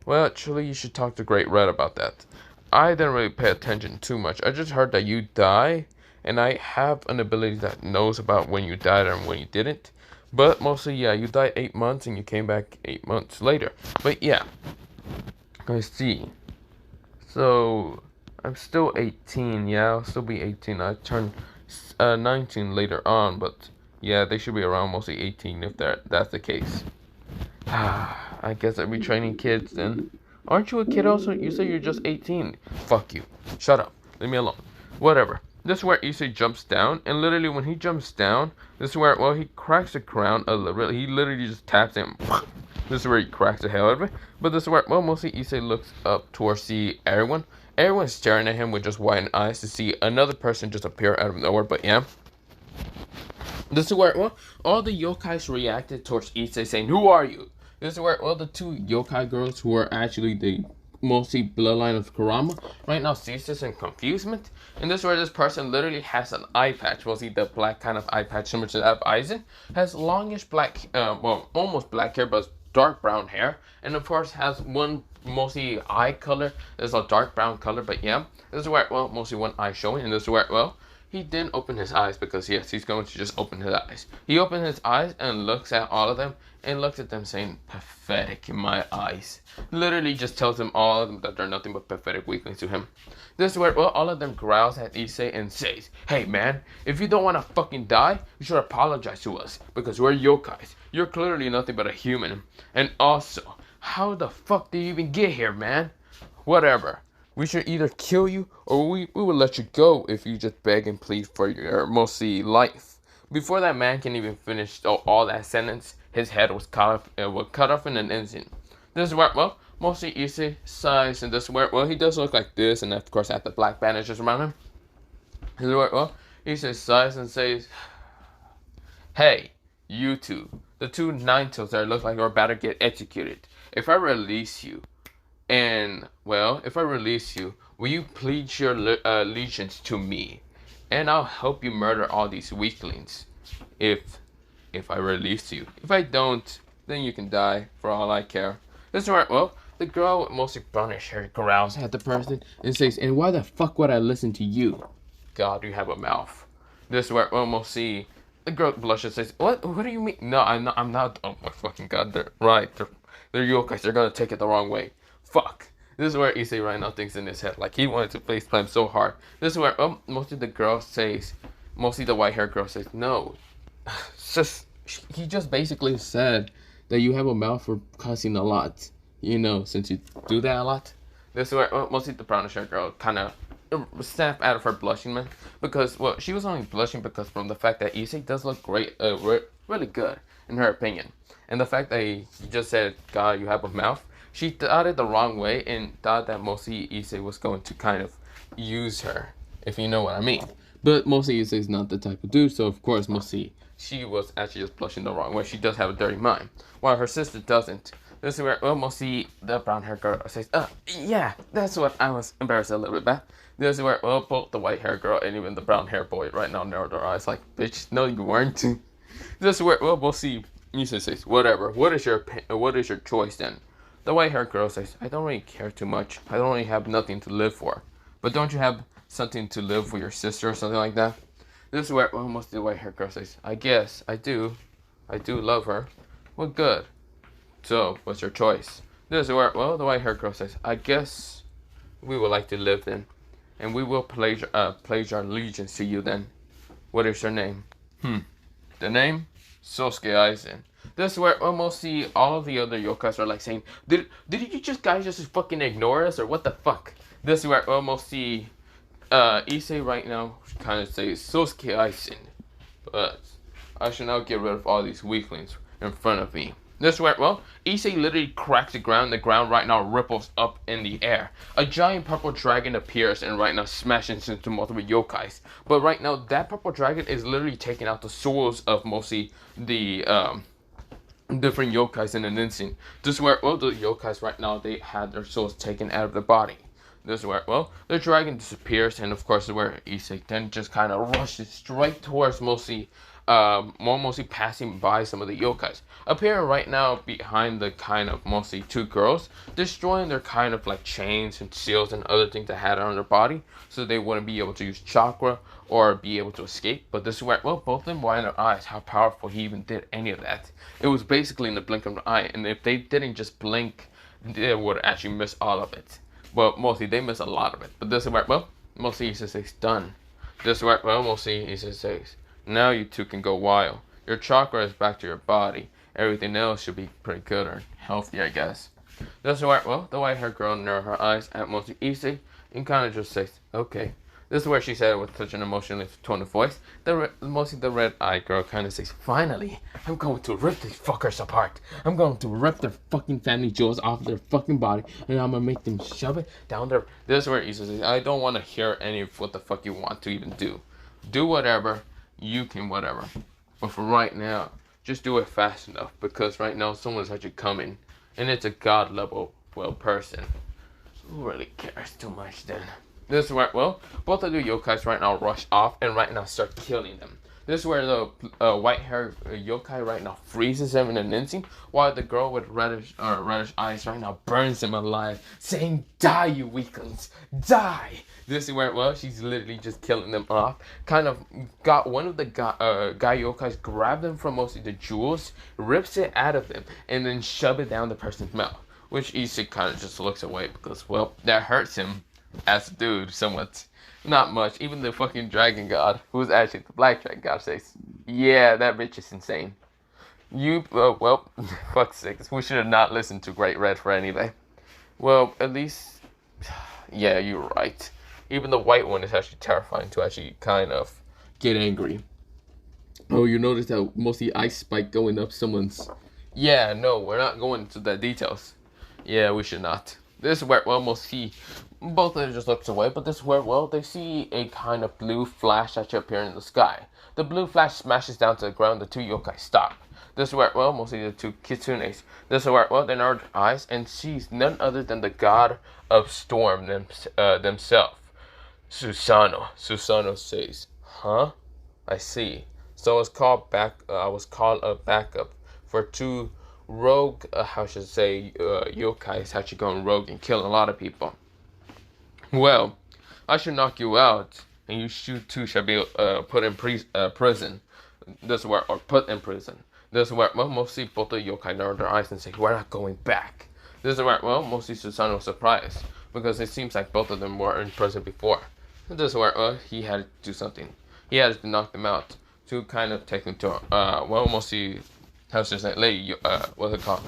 Well, actually, you should talk to Great Red about that. I didn't really pay attention too much. I just heard that you die, and I have an ability that knows about when you died and when you didn't. But mostly, yeah, you died 8 months and you came back 8 months later. But yeah, I see. So, I'm still 18, yeah, I'll still be 18. I turn 19 later on, but yeah, they should be around mostly 18 if that's the case. I guess I'd be training kids then. Aren't you a kid also? You say you're just 18. Fuck you. Shut up. Leave me alone. Whatever. This is where Issei jumps down, and literally when he jumps down, this is where, well, he cracks the crown a little. He literally just taps him. This is where he cracks the hell out of it. But this is where, well, mostly Issei looks up towards everyone. Everyone's staring at him with just wide eyes to see another person just appear out of nowhere, but yeah. This is where, well, all the yokais reacted towards Issei saying, who are you? This is where, well, the two yokai girls who are actually the mostly bloodline of Kurama right now sees this in confusement. And this is where this person literally has an eye patch. Well, see, the black kind of eye patch similar to that of Aizen. Has longish black, well, almost black hair, but dark brown hair. And of course has one mostly eye color. There's a dark brown color, but yeah. This is where, well, mostly one eye showing. And this is where, well, he didn't open his eyes because, yes, he's going to just open his eyes. He opened his eyes and looks at all of them and looks at them saying, pathetic in my eyes. Literally just tells them all of them that they're nothing but pathetic weaklings to him. This is where, well, all of them growls at Issei and says, hey, man, if you don't want to fucking die, you should apologize to us because we're yokais. You're clearly nothing but a human. And also, how the fuck did you even get here, man? Whatever. We should either kill you or we will let you go if you just beg and plead for your mostly life. Before that man can even finish all that sentence, his head was cut off in an instant. This is where, well, mostly Issei sighs, and this is where, well, he does look like this, and of course, have the black bandages around him. This is where, well, Issei sighs and says, hey, you two, the two nine-tails that look like you're about to get executed. If I release you, and, well, if I release you, will you plead your allegiance to me? And I'll help you murder all these weaklings. If I release you. If I don't, then you can die, for all I care. This is where, well, the girl with mostly brownish hair growls at the person and says, and why the fuck would I listen to you? God, you have a mouth. This is where, well, we'll see. The girl blushes and says, what do you mean? No, I'm not. Oh my fucking God, they're right. They're yokais. They're gonna take it the wrong way. Fuck. This is where Issei right now thinks in his head. Like, he wanted to facepalm so hard. This is where, mostly the girl says, mostly the white hair girl says, no. He just basically said that you have a mouth for cussing a lot. You know, since you do that a lot. This is where, mostly the brownish hair girl kind of snapped out of her blushing, man. Because, well, she was only blushing because from the fact that Issei does look great, really good, in her opinion. And the fact that he just said, God, you have a mouth. She thought it the wrong way and thought that mostly Issei was going to kind of use her, if you know what I mean. But mostly Issei is not the type of dude, so of course mostly she was actually just blushing the wrong way. She does have a dirty mind, while her sister doesn't. This is where, well, mostly the brown hair girl says, yeah, that's what I was embarrassed a little bit about. This is where, well, both the white hair girl and even the brown hair boy right now narrow their eyes like, bitch, no you weren't. This is where, well, we'll see. Issei says, whatever, what is your choice then? The white hair girl says, I don't really care too much. I don't really have nothing to live for. But don't you have something to live for your sister or something like that? This is where, well, most of the white hair girl says, I guess I do. I do love her. Well, good. So, what's your choice? This is where, well, the white hair girl says, I guess we would like to live then. And we will pledge our allegiance to you then. What is your name? The name? Sosuke Aizen. This is where almost see all of the other yokais are like saying, did you just guys just fucking ignore us or what the fuck? This is where almost see Issei right now kind of says Sosuke Aizen, but I should now get rid of all these weaklings in front of me. This is where, well, Issei literally cracks the ground. The ground right now ripples up in the air. A giant purple dragon appears and right now smashes into multiple yokais. But right now, that purple dragon is literally taking out the souls of mostly the different yokais in an instant. This is where, well, the yokais right now, they had their souls taken out of their body. This is where, well, the dragon disappears, and of course, where Issei then just kind of rushes straight towards mostly passing by some of the yokais. Appearing right now behind the kind of mostly two girls, destroying their kind of like chains and seals and other things that had on their body, so they wouldn't be able to use chakra or be able to escape. But this is where, well, both of them were in their eyes how powerful he even did any of that. It was basically in the blink of an eye, and if they didn't just blink, they would actually miss all of it. Well, mostly they miss a lot of it. But this is where, well, mostly Issei says done. This is where, well, mostly Issei says, now you two can go wild. Your chakra is back to your body. Everything else should be pretty good or healthy, I guess. This is where, well, the white-haired girl narrowed her eyes at mostly Issei and kind of just says, okay. This is where she said it with such an emotional tone of voice. Mostly the red-eyed girl kind of says, finally, I'm going to rip these fuckers apart. I'm going to rip their fucking family jewels off their fucking body, and I'm going to make them shove it down their... This is where Issei says, I don't want to hear any of what the fuck you want to even do. Do whatever. You can whatever. But for right now, just do it fast enough, because right now someone's actually coming, and it's a god level, well, person. Who really cares too much then? This is where, well, both of the yokais right now rush off and right now start killing them. This is where the white-haired yokai right now freezes him in an instant, while the girl with reddish eyes right now burns him alive, saying, die, you weaklings, die! This is where, well, she's literally just killing them off. Kind of got one of the guy yokais, grab them from mostly the jewels, rips it out of them, and then shove it down the person's mouth. Which Issei kind of just looks away because, well, that hurts him as a dude somewhat. Not much. Even the fucking dragon god, who's actually the black dragon god, says, yeah, that bitch is insane. Well, fuck's sake. We should have not listened to Great Red for anyway. Well, at least, yeah, you're right. Even the white one is actually terrifying to actually kind of get angry. Oh, you notice that mostly ice spike going up someone's... Yeah, no, we're not going into the details. Yeah, we should not. This is where, well, mostly both of them just looks away, but this is where, well, they see a kind of blue flash actually appear in the sky. The blue flash smashes down to the ground, the two yokai stop. This is where, well, mostly the two kitsunes. This is where, well, they narrow their eyes and sees none other than the god of storm themselves. Susanoo. Susanoo says, huh? I see. So I was called a backup for two rogue, yokai is actually going rogue and killing a lot of people. Well, I should knock you out, and you too shall be put in prison. This is where, or put in prison. This is where, well, mostly both the yokai narrow their eyes and say, we're not going back. This is where, well, mostly Susanoo was surprised, because it seems like both of them were in prison before. This is where, well, he had to do something. He had to knock them out to kind of take them to, well, mostly, how's this name? Lady, what's it called?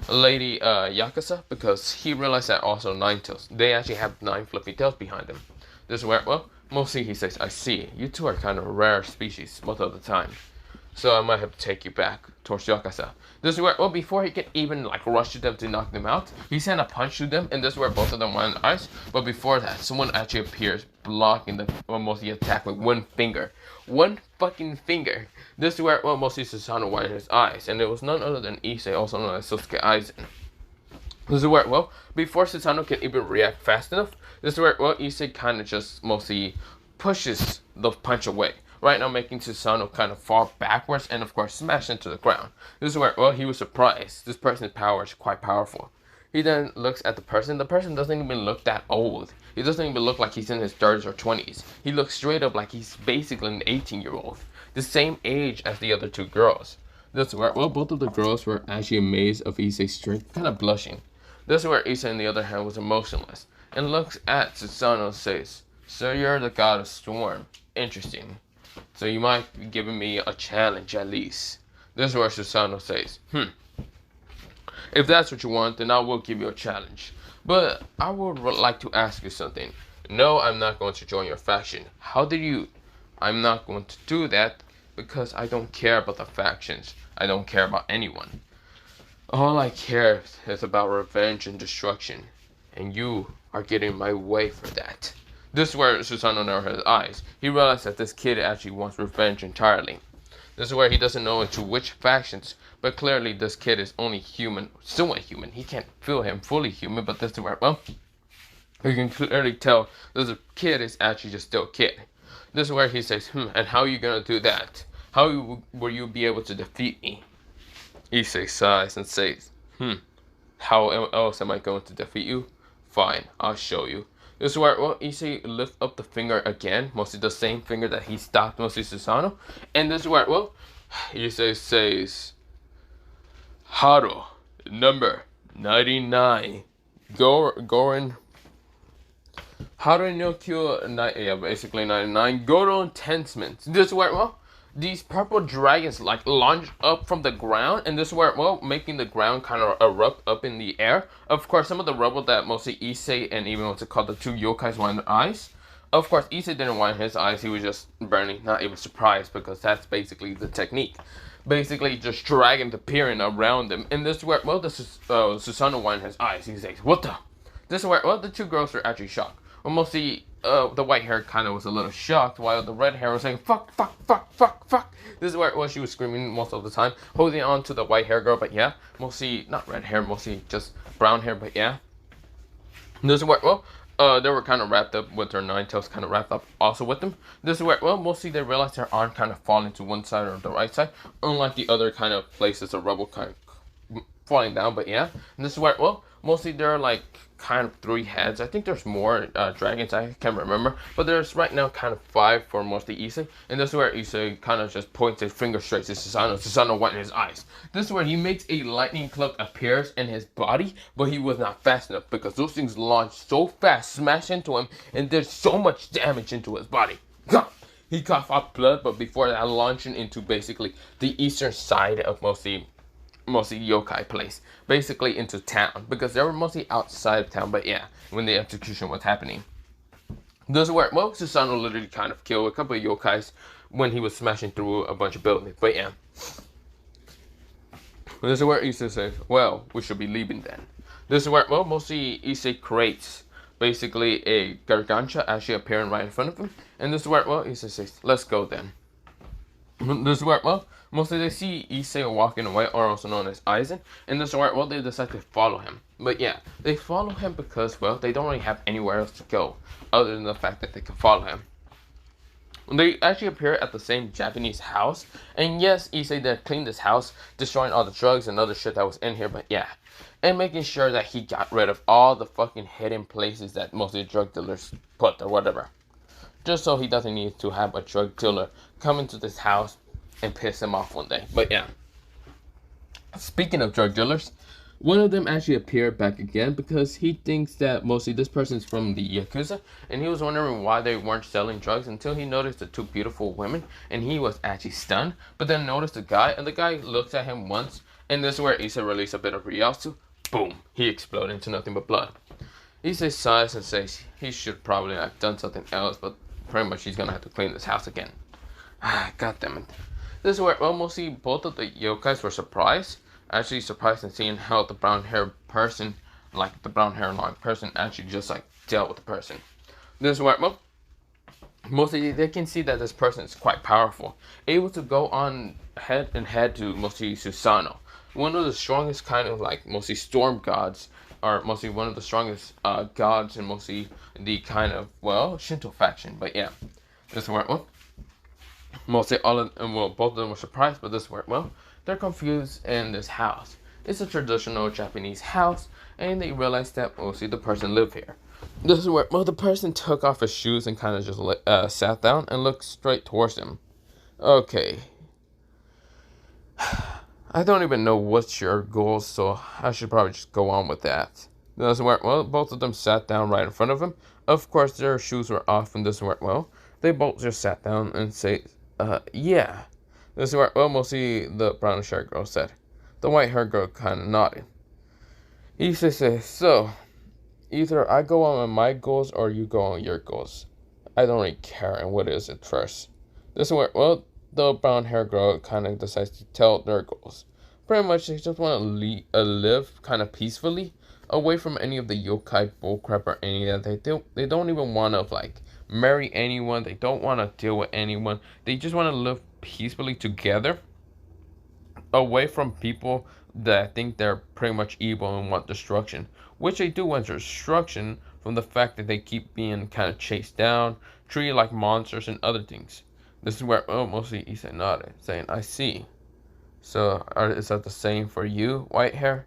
Lady Yakuza, because he realized that also Nine Tails, they actually have 9 fluffy tails behind them. This is where, well, mostly he says, I see, you two are kind of rare species most of the time, so I might have to take you back towards Yakuza. This is where, well, before he could even like rush to them to knock them out, he sent a punch to them, and this is where both of them were in the ice. But before that, someone actually appears blocking the mostly attack with one finger. One fucking finger. This is where, well, mostly Susanoo widened his eyes, and it was none other than Issei, also known as Sosuke Aizen. This is where, well, before Susanoo can even react fast enough, this is where, well, Issei kind of just mostly pushes the punch away. Right now making Susanoo kind of fall backwards and of course smash into the ground. This is where, well, he was surprised. This person's power is quite powerful. He then looks at the person. The person doesn't even look that old. He doesn't even look like he's in his 30s or 20s. He looks straight up like he's basically an 18-year-old. The same age as the other two girls. This is where, well, both of the girls were actually amazed of Issei's strength, kind of blushing. This is where Issei, on the other hand, was emotionless and looks at Susanoo and says, so you're the god of storm. Interesting. So you might be giving me a challenge at least. This is where Susanoo says, if that's what you want, then I will give you a challenge. But I would like to ask you something. No, I'm not going to join your faction. How did you... I'm not going to do that because I don't care about the factions. I don't care about anyone. All I care is about revenge and destruction. And you are getting in my way for that. This is where Susanoo narrowed his eyes. He realized that this kid actually wants revenge entirely. This is where he doesn't know into which factions, but clearly this kid is only human, somewhat human. He can't feel him fully human, but this is where, well, you can clearly tell this kid is actually just still a kid. This is where he says, and how are you going to do that? How will you be able to defeat me? Issei sighs and says, how else am I going to defeat you? Fine, I'll show you. This is where, well, Issei lifts up the finger again, mostly the same finger that he stopped mostly Susanoo. And this is where, well, Issei says, Haro, number 99. Gorin. Haro no Kyo, yeah, basically 99. Goro Tensman. This is where, well, these purple dragons like launch up from the ground, and this is where, well, making the ground kind of erupt up in the air. Of course, some of the rubble that mostly Issei and even what's it called, the two yokais wanted their eyes. Of course, Issei didn't want his eyes, he was just burning, not even surprised, because that's basically the technique. Basically, just dragons appearing around him, and this is where, well, this is Susanoo wanted his eyes. He says, what the? This is where, well, the two girls were actually shocked. Well, mostly, the white hair kind of was a little shocked, while the red hair was saying, fuck, fuck, fuck, fuck, fuck. This is where, well, she was screaming most of the time, holding on to the white hair girl, but yeah, mostly, not red hair, mostly just brown hair, but yeah. This is where, well, they were kind of wrapped up with their nine tails, kind of wrapped up also with them. This is where, well, mostly they realized their arm kind of falling to one side or the right side, unlike the other kind of places of rubble kind of falling down, but yeah. And this is where, well, mostly they're like kind of 3 heads. I think there's more dragons, I can't remember, but there's right now kind of 5 for mostly Issei. And this is where Issei kind of just points his finger straight to Susanoo. Susanoo went in his eyes. This is where he makes a lightning cloak appears in his body, but he was not fast enough because those things launched so fast, smashed into him, and did so much damage into his body. He coughed out blood, but before that, launching into basically the eastern side of mostly yokai place, basically into town, because they were mostly outside of town, but yeah, when the execution was happening. This is where, well, Susanoo literally kind of killed a couple of yokais when he was smashing through a bunch of buildings, but yeah. This is where Issei says, well, we should be leaving then. This is where, well, mostly Issei creates basically a gargantua actually appearing right in front of him, and this is where, well, Issei says, let's go then. This is where, well, mostly they see Issei walking away, or also known as Aizen, and this is where, well, they decide to follow him. But yeah, they follow him because, well, they don't really have anywhere else to go, other than the fact that they can follow him. They actually appear at the same Japanese house, and yes, Issei did clean this house, destroying all the drugs and other shit that was in here, but yeah. And making sure that he got rid of all the fucking hidden places that mostly drug dealers put, or whatever. Just so he doesn't need to have a drug dealer come into this house and piss him off one day. But yeah. Speaking of drug dealers, one of them actually appeared back again because he thinks that mostly this person's from the Yakuza, and he was wondering why they weren't selling drugs until he noticed the 2 beautiful women, and he was actually stunned, but then noticed the guy, and the guy looks at him once, and this is where Issei released a bit of Ryasu. Boom! He exploded into nothing but blood. Issei sighs and says he should probably have done something else, but pretty much he's gonna have to clean this house again. God damn it. This is where, well, mostly both of the yokais were surprised. Actually surprised in seeing how the brown hair person, like the brown hair long person, actually just like dealt with the person. This is where, well, mostly they can see that this person is quite powerful, able to go on head and head to mostly Susanoo, one of the strongest kind of like mostly storm gods, or mostly one of the strongest gods in mostly the kind of, well, Shinto faction. But yeah, this is where, well, mostly all of them, well, both of them were surprised, but this is where, well, they're confused in this house. It's a traditional Japanese house, and they realize that mostly the person lived here. This is where, well, the person took off his shoes and kind of just sat down and looked straight towards him. Okay. I don't even know what's your goal, so I should probably just go on with that. This is where, well, both of them sat down right in front of him. Of course, their shoes were off, and this is where, well, they both just sat down and say, yeah. This is where mostly the brown shirt girl said. The white hair girl kind of nodded. Issei says, so, either I go on my goals or you go on your goals. I don't really care, and what is it first? This is where, the brown hair girl kind of decides to tell their goals. Pretty much, they just want to live kind of peacefully, away from any of the yokai bullcrap or any of that. They don't even want to, like, marry anyone. They don't want to deal with anyone. They just want to live peacefully together, away from people that think they're pretty much evil and want destruction, which they do want destruction from the fact that they keep being kind of chased down, treated like monsters and other things. This is where mostly Issei nodded, saying, I see. So, is that the same for you, white hair?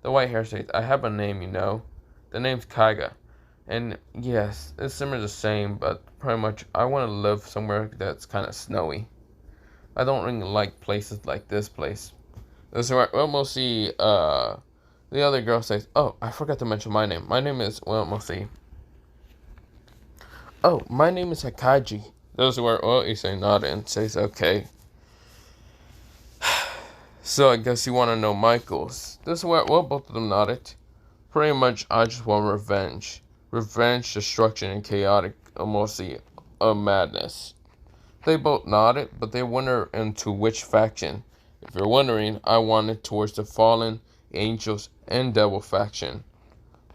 The white hair says, I have a name, you know. The name's Kaiga. And yes, it's similar to the same, but pretty much I want to live somewhere that's kind of snowy. I don't really like places like this place. This is where mostly the other girl says, oh, I forgot to mention my name. My name is, mostly. Oh, my name is Hakaji. This is where Issei nodded and says, okay. So I guess you want to know my goals. This is where, both of them nodded. Pretty much, I just want revenge. Revenge, destruction, and chaotic, mostly, madness. They both nodded, but they wonder into which faction. If you're wondering, I wanted towards the fallen, angels, and devil faction.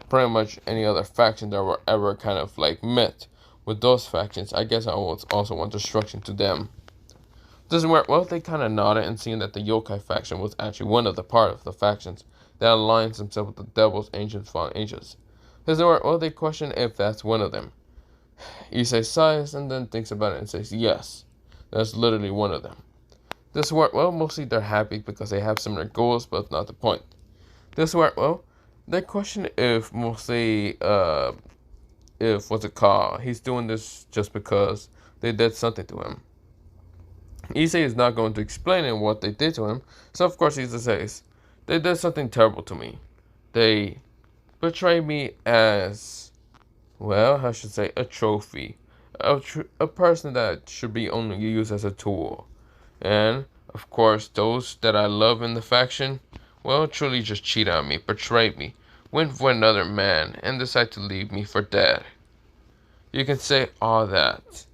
Pretty much any other faction that were ever kind of like met with those factions, I guess I would also want destruction to them. This is where, they kind of nodded and seeing that the Yokai faction was actually one of the part of the factions that aligns themselves with the devils, angels, fallen angels. This is where, they question if that's one of them. Issei sighs and then thinks about it and says, yes, that's literally one of them. This is where, mostly they're happy because they have similar goals, but it's not the point. This is where, they question if mostly, if, what's it called, he's doing this just because they did something to him. Issei is not going to explain what they did to him, so of course he just says, they did something terrible to me. They betrayed me as, I should say, a trophy. A person that should be only used as a tool. And, of course, those that I love in the faction, truly just cheated on me, betrayed me, went for another man, and decided to leave me for dead. You can say all that.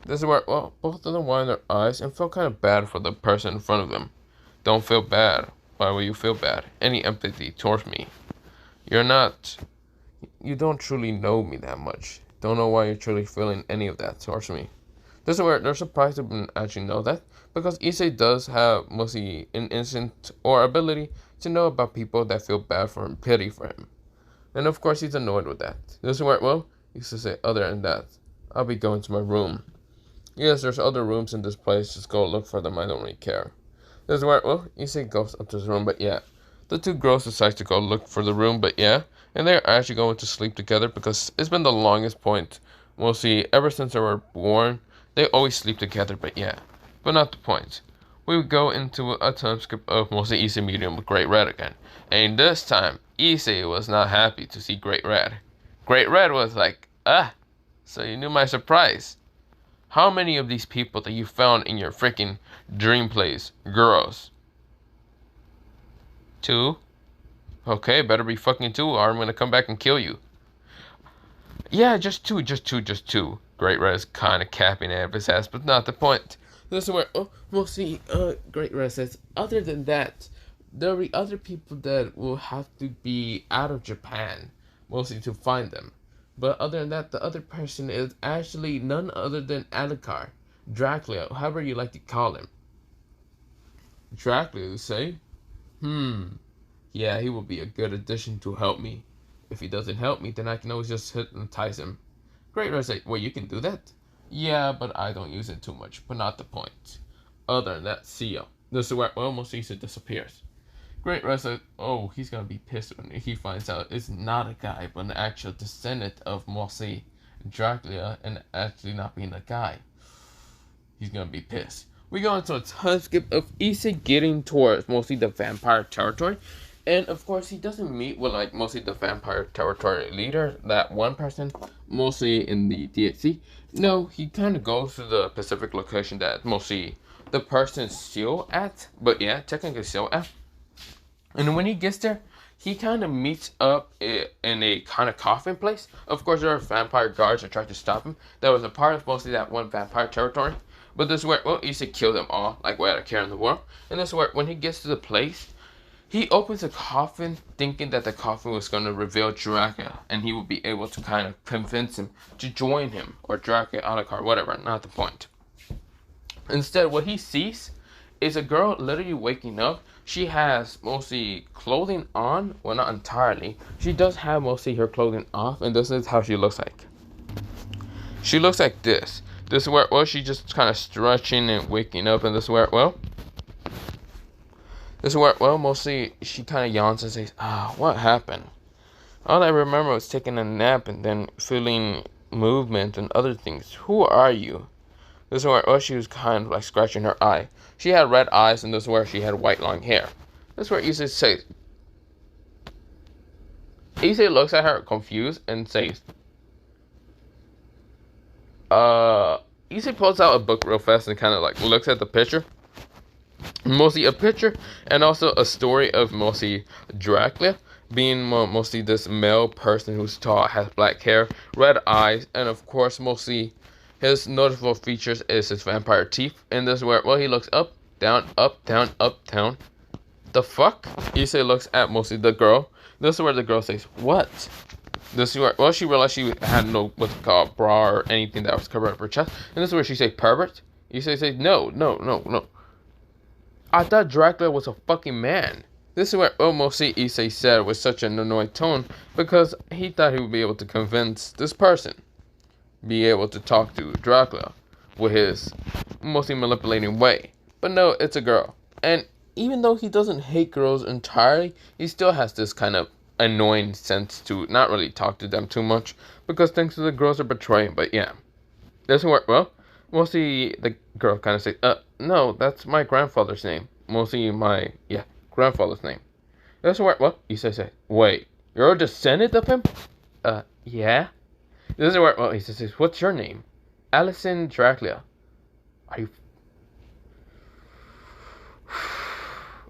This is where, both of them widened their eyes and felt kind of bad for the person in front of them. Don't feel bad. Why would you feel bad? Any empathy towards me. You don't truly know me that much. Don't know why you're truly feeling any of that towards me. This is where they're surprised to actually know that, because Issei does have mostly an instinct or ability to know about people that feel bad for him, pity for him. And of course he's annoyed with that. This is where, Issei say, other than that, I'll be going to my room. Yes, there's other rooms in this place, just go look for them, I don't really care. This is where, Issei goes up to his room, but yeah. The two girls decide to go look for the room, but yeah. And they're actually going to sleep together because it's been the longest point. Mostly, ever since they were born, they always sleep together, but yeah. But not the point. We would go into a time skip of mostly Issei meeting with Great Red again. And this time, Issei was not happy to see Great Red. Great Red was like, so you knew my surprise. How many of these people that you found in your freaking dream place, girls? 2? Okay, better be fucking 2 or I'm gonna come back and kill you. Yeah, just 2. Great Red is kind of capping at his ass, but not the point. This is where, Great Red says, other than that, there'll be other people that will have to be out of Japan, mostly to find them. But other than that, the other person is actually none other than Alucard, Dracula, however you like to call him. Dracula, you say? Yeah, he will be a good addition to help me. If he doesn't help me, then I can always just hypnotize him. Great Red say, well, you can do that? Yeah, but I don't use it too much, but not the point. Other than that, see ya. This is where almost Issei disappears. Great Red says, oh, he's gonna be pissed when he finds out it's not a guy, but an actual descendant of mostly Dracula and actually not being a guy. He's gonna be pissed. We go into a time skip of Issei getting towards mostly the vampire territory, And of course, he doesn't meet with like mostly the vampire territory leader, that one person, mostly in the DHC. No, he kind of goes to the Pacific location that mostly the person's still at, but yeah, technically still at. And when he gets there, he kind of meets up in a kind of coffin place. Of course, there are vampire guards that try to stop him. That was a part of mostly that one vampire territory. But this is where, well, Issei killed them all, like without a care in the world. And this is where, when he gets to the place, he opens a coffin thinking that the coffin was going to reveal Dracula, and he would be able to kind of convince him to join him, or Dracula, Alucard, whatever, not the point. Instead, what he sees is a girl literally waking up. She has mostly clothing on, well, not entirely. She does have mostly her clothing off, and this is how she looks like. She looks like this. This is where, well, she's just kind of stretching and waking up, and this is where, well, mostly she kind of yawns and says, what happened? All I remember was taking a nap and then feeling movement and other things. Who are you? This is where, well, she was kind of like scratching her eye. She had red eyes, and this is where she had white long hair. This is where Issei says, Issei looks at her confused and says, Issei pulls out a book real fast and kind of like looks at the picture. Mostly a picture and also a story of mostly Dracula being mostly this male person who's tall, has black hair, red eyes, and of course mostly his notable features is his vampire teeth. And this is where, well, he looks up, down, up, down, up, down. The fuck? Issei looks at mostly the girl. This is where the girl says, what? This is where, well, she realized she had no what's called bra or anything that was covering up her chest. And this is where she says, pervert? Issei says, no. I thought Dracula was a fucking man. This is where mostly Issei said with such an annoyed tone, because he thought he would be able to convince this person, be able to talk to Dracula with his mostly manipulating way. But no, it's a girl. And even though he doesn't hate girls entirely, he still has this kind of annoying sense to not really talk to them too much, because things to the girls are betraying. But yeah, doesn't work well. Mostly the girl kind of says, no, that's my grandfather's name. Mostly my, grandfather's name. Doesn't work well. Issei says, wait, you're a descendant of him? Yeah. Doesn't work well. Issei says, what's your name? Alison Dracula. Are you...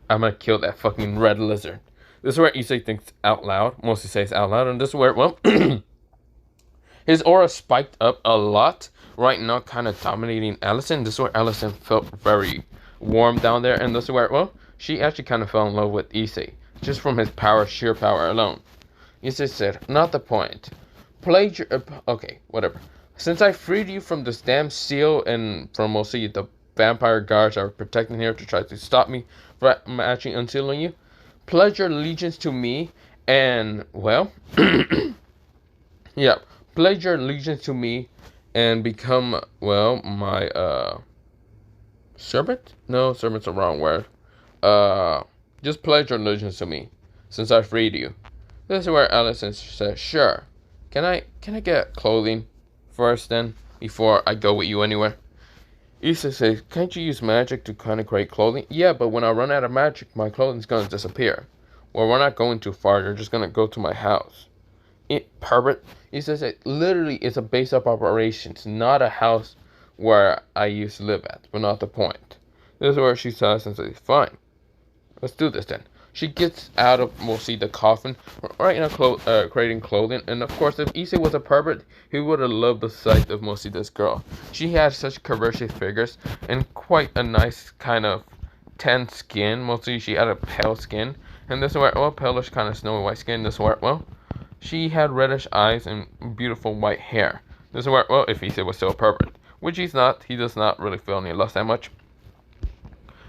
I'm gonna kill that fucking red lizard. This is where Issei thinks out loud. Mostly says out loud. And this is where, well, his aura spiked up a lot. Right now, kind of dominating Alison. This is where Alison felt very warm down there. And this is where, well, she actually kind of fell in love with Issei. Just from his power, sheer power alone. Issei said, not the point. Okay, whatever. Since I freed you from this damn seal and from mostly the vampire guards that were protecting here to try to stop me from actually unsealing you, pledge your allegiance to me and, well, yeah, pledge your allegiance to me and become, well, my, servant? No, servant's the wrong word. Just pledge your allegiance to me, since I freed you. This is where Alison says, sure. Can I get clothing first then, before I go with you anywhere? Issei says, can't you use magic to kind of create clothing? Yeah, but when I run out of magic, my clothing's gonna disappear. Well, we're not going too far, you're just gonna go to my house. Pervert. He says it literally is a base of operations, not a house where I used to live at, but not the point. This is where she says and says, fine, let's do this then. She gets out of mostly the coffin, right now creating clothing, and of course if Issei was a pervert, he would have loved the sight of mostly this girl. She had such curvaceous figures, and quite a nice kind of tan skin, mostly she had a pale skin, and this is where, well, palish kind of snowy white skin, this is where, well, she had reddish eyes and beautiful white hair. This is where, well, if Issei was still a pervert, which he's not, he does not really feel any lust that much.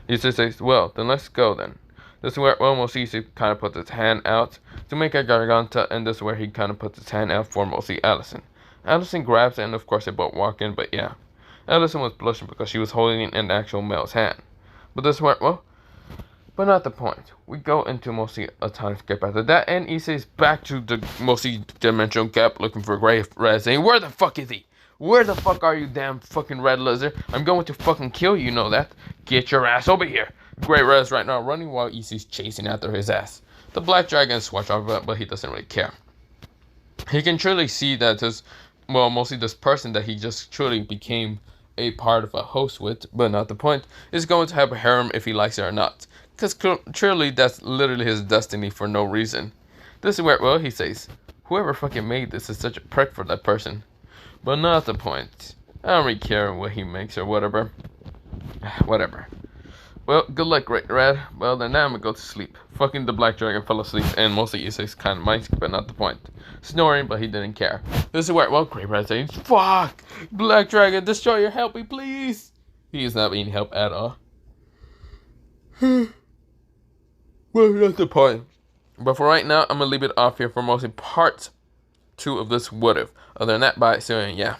Issei says, well, then let's go then. This is where, well, mostly Issei kind of puts his hand out to make a garganta, and this is where he kind of puts his hand out for mostly Alison. Alison grabs it, and of course they both walk in, but yeah. Alison was blushing because she was holding an actual male's hand. But this is where, well, but not the point. We go into mostly a time skip after that, and Issei's back to the mostly dimensional gap looking for Grey Red, saying, where the fuck is he? Where the fuck are you, damn fucking red lizard? I'm going to fucking kill you, know that? Get your ass over here. Grey Red's right now running while Issei's chasing after his ass. The Black Dragon swatch off, but he doesn't really care. He can truly see that mostly this person that he just truly became a part of a host with, but not the point, is going to have a harem if he likes it or not. Because truly, that's literally his destiny for no reason. This is where, well, he says, whoever fucking made this is such a prick for that person. But not the point. I don't really care what he makes or whatever. Whatever. Well, good luck, Great Red. Well, then now I'm gonna go to sleep. Fucking the Black Dragon fell asleep, and mostly Issei's kind of mind, but not the point. Snoring, but he didn't care. This is where, well, Great Red says, fuck! Black Dragon, Destroyer, help me, please! He is not being helped at all. Well, not the point. But for right now, I'm gonna leave it off here for mostly part 2 of this what if. Other than that, bye. So, yeah.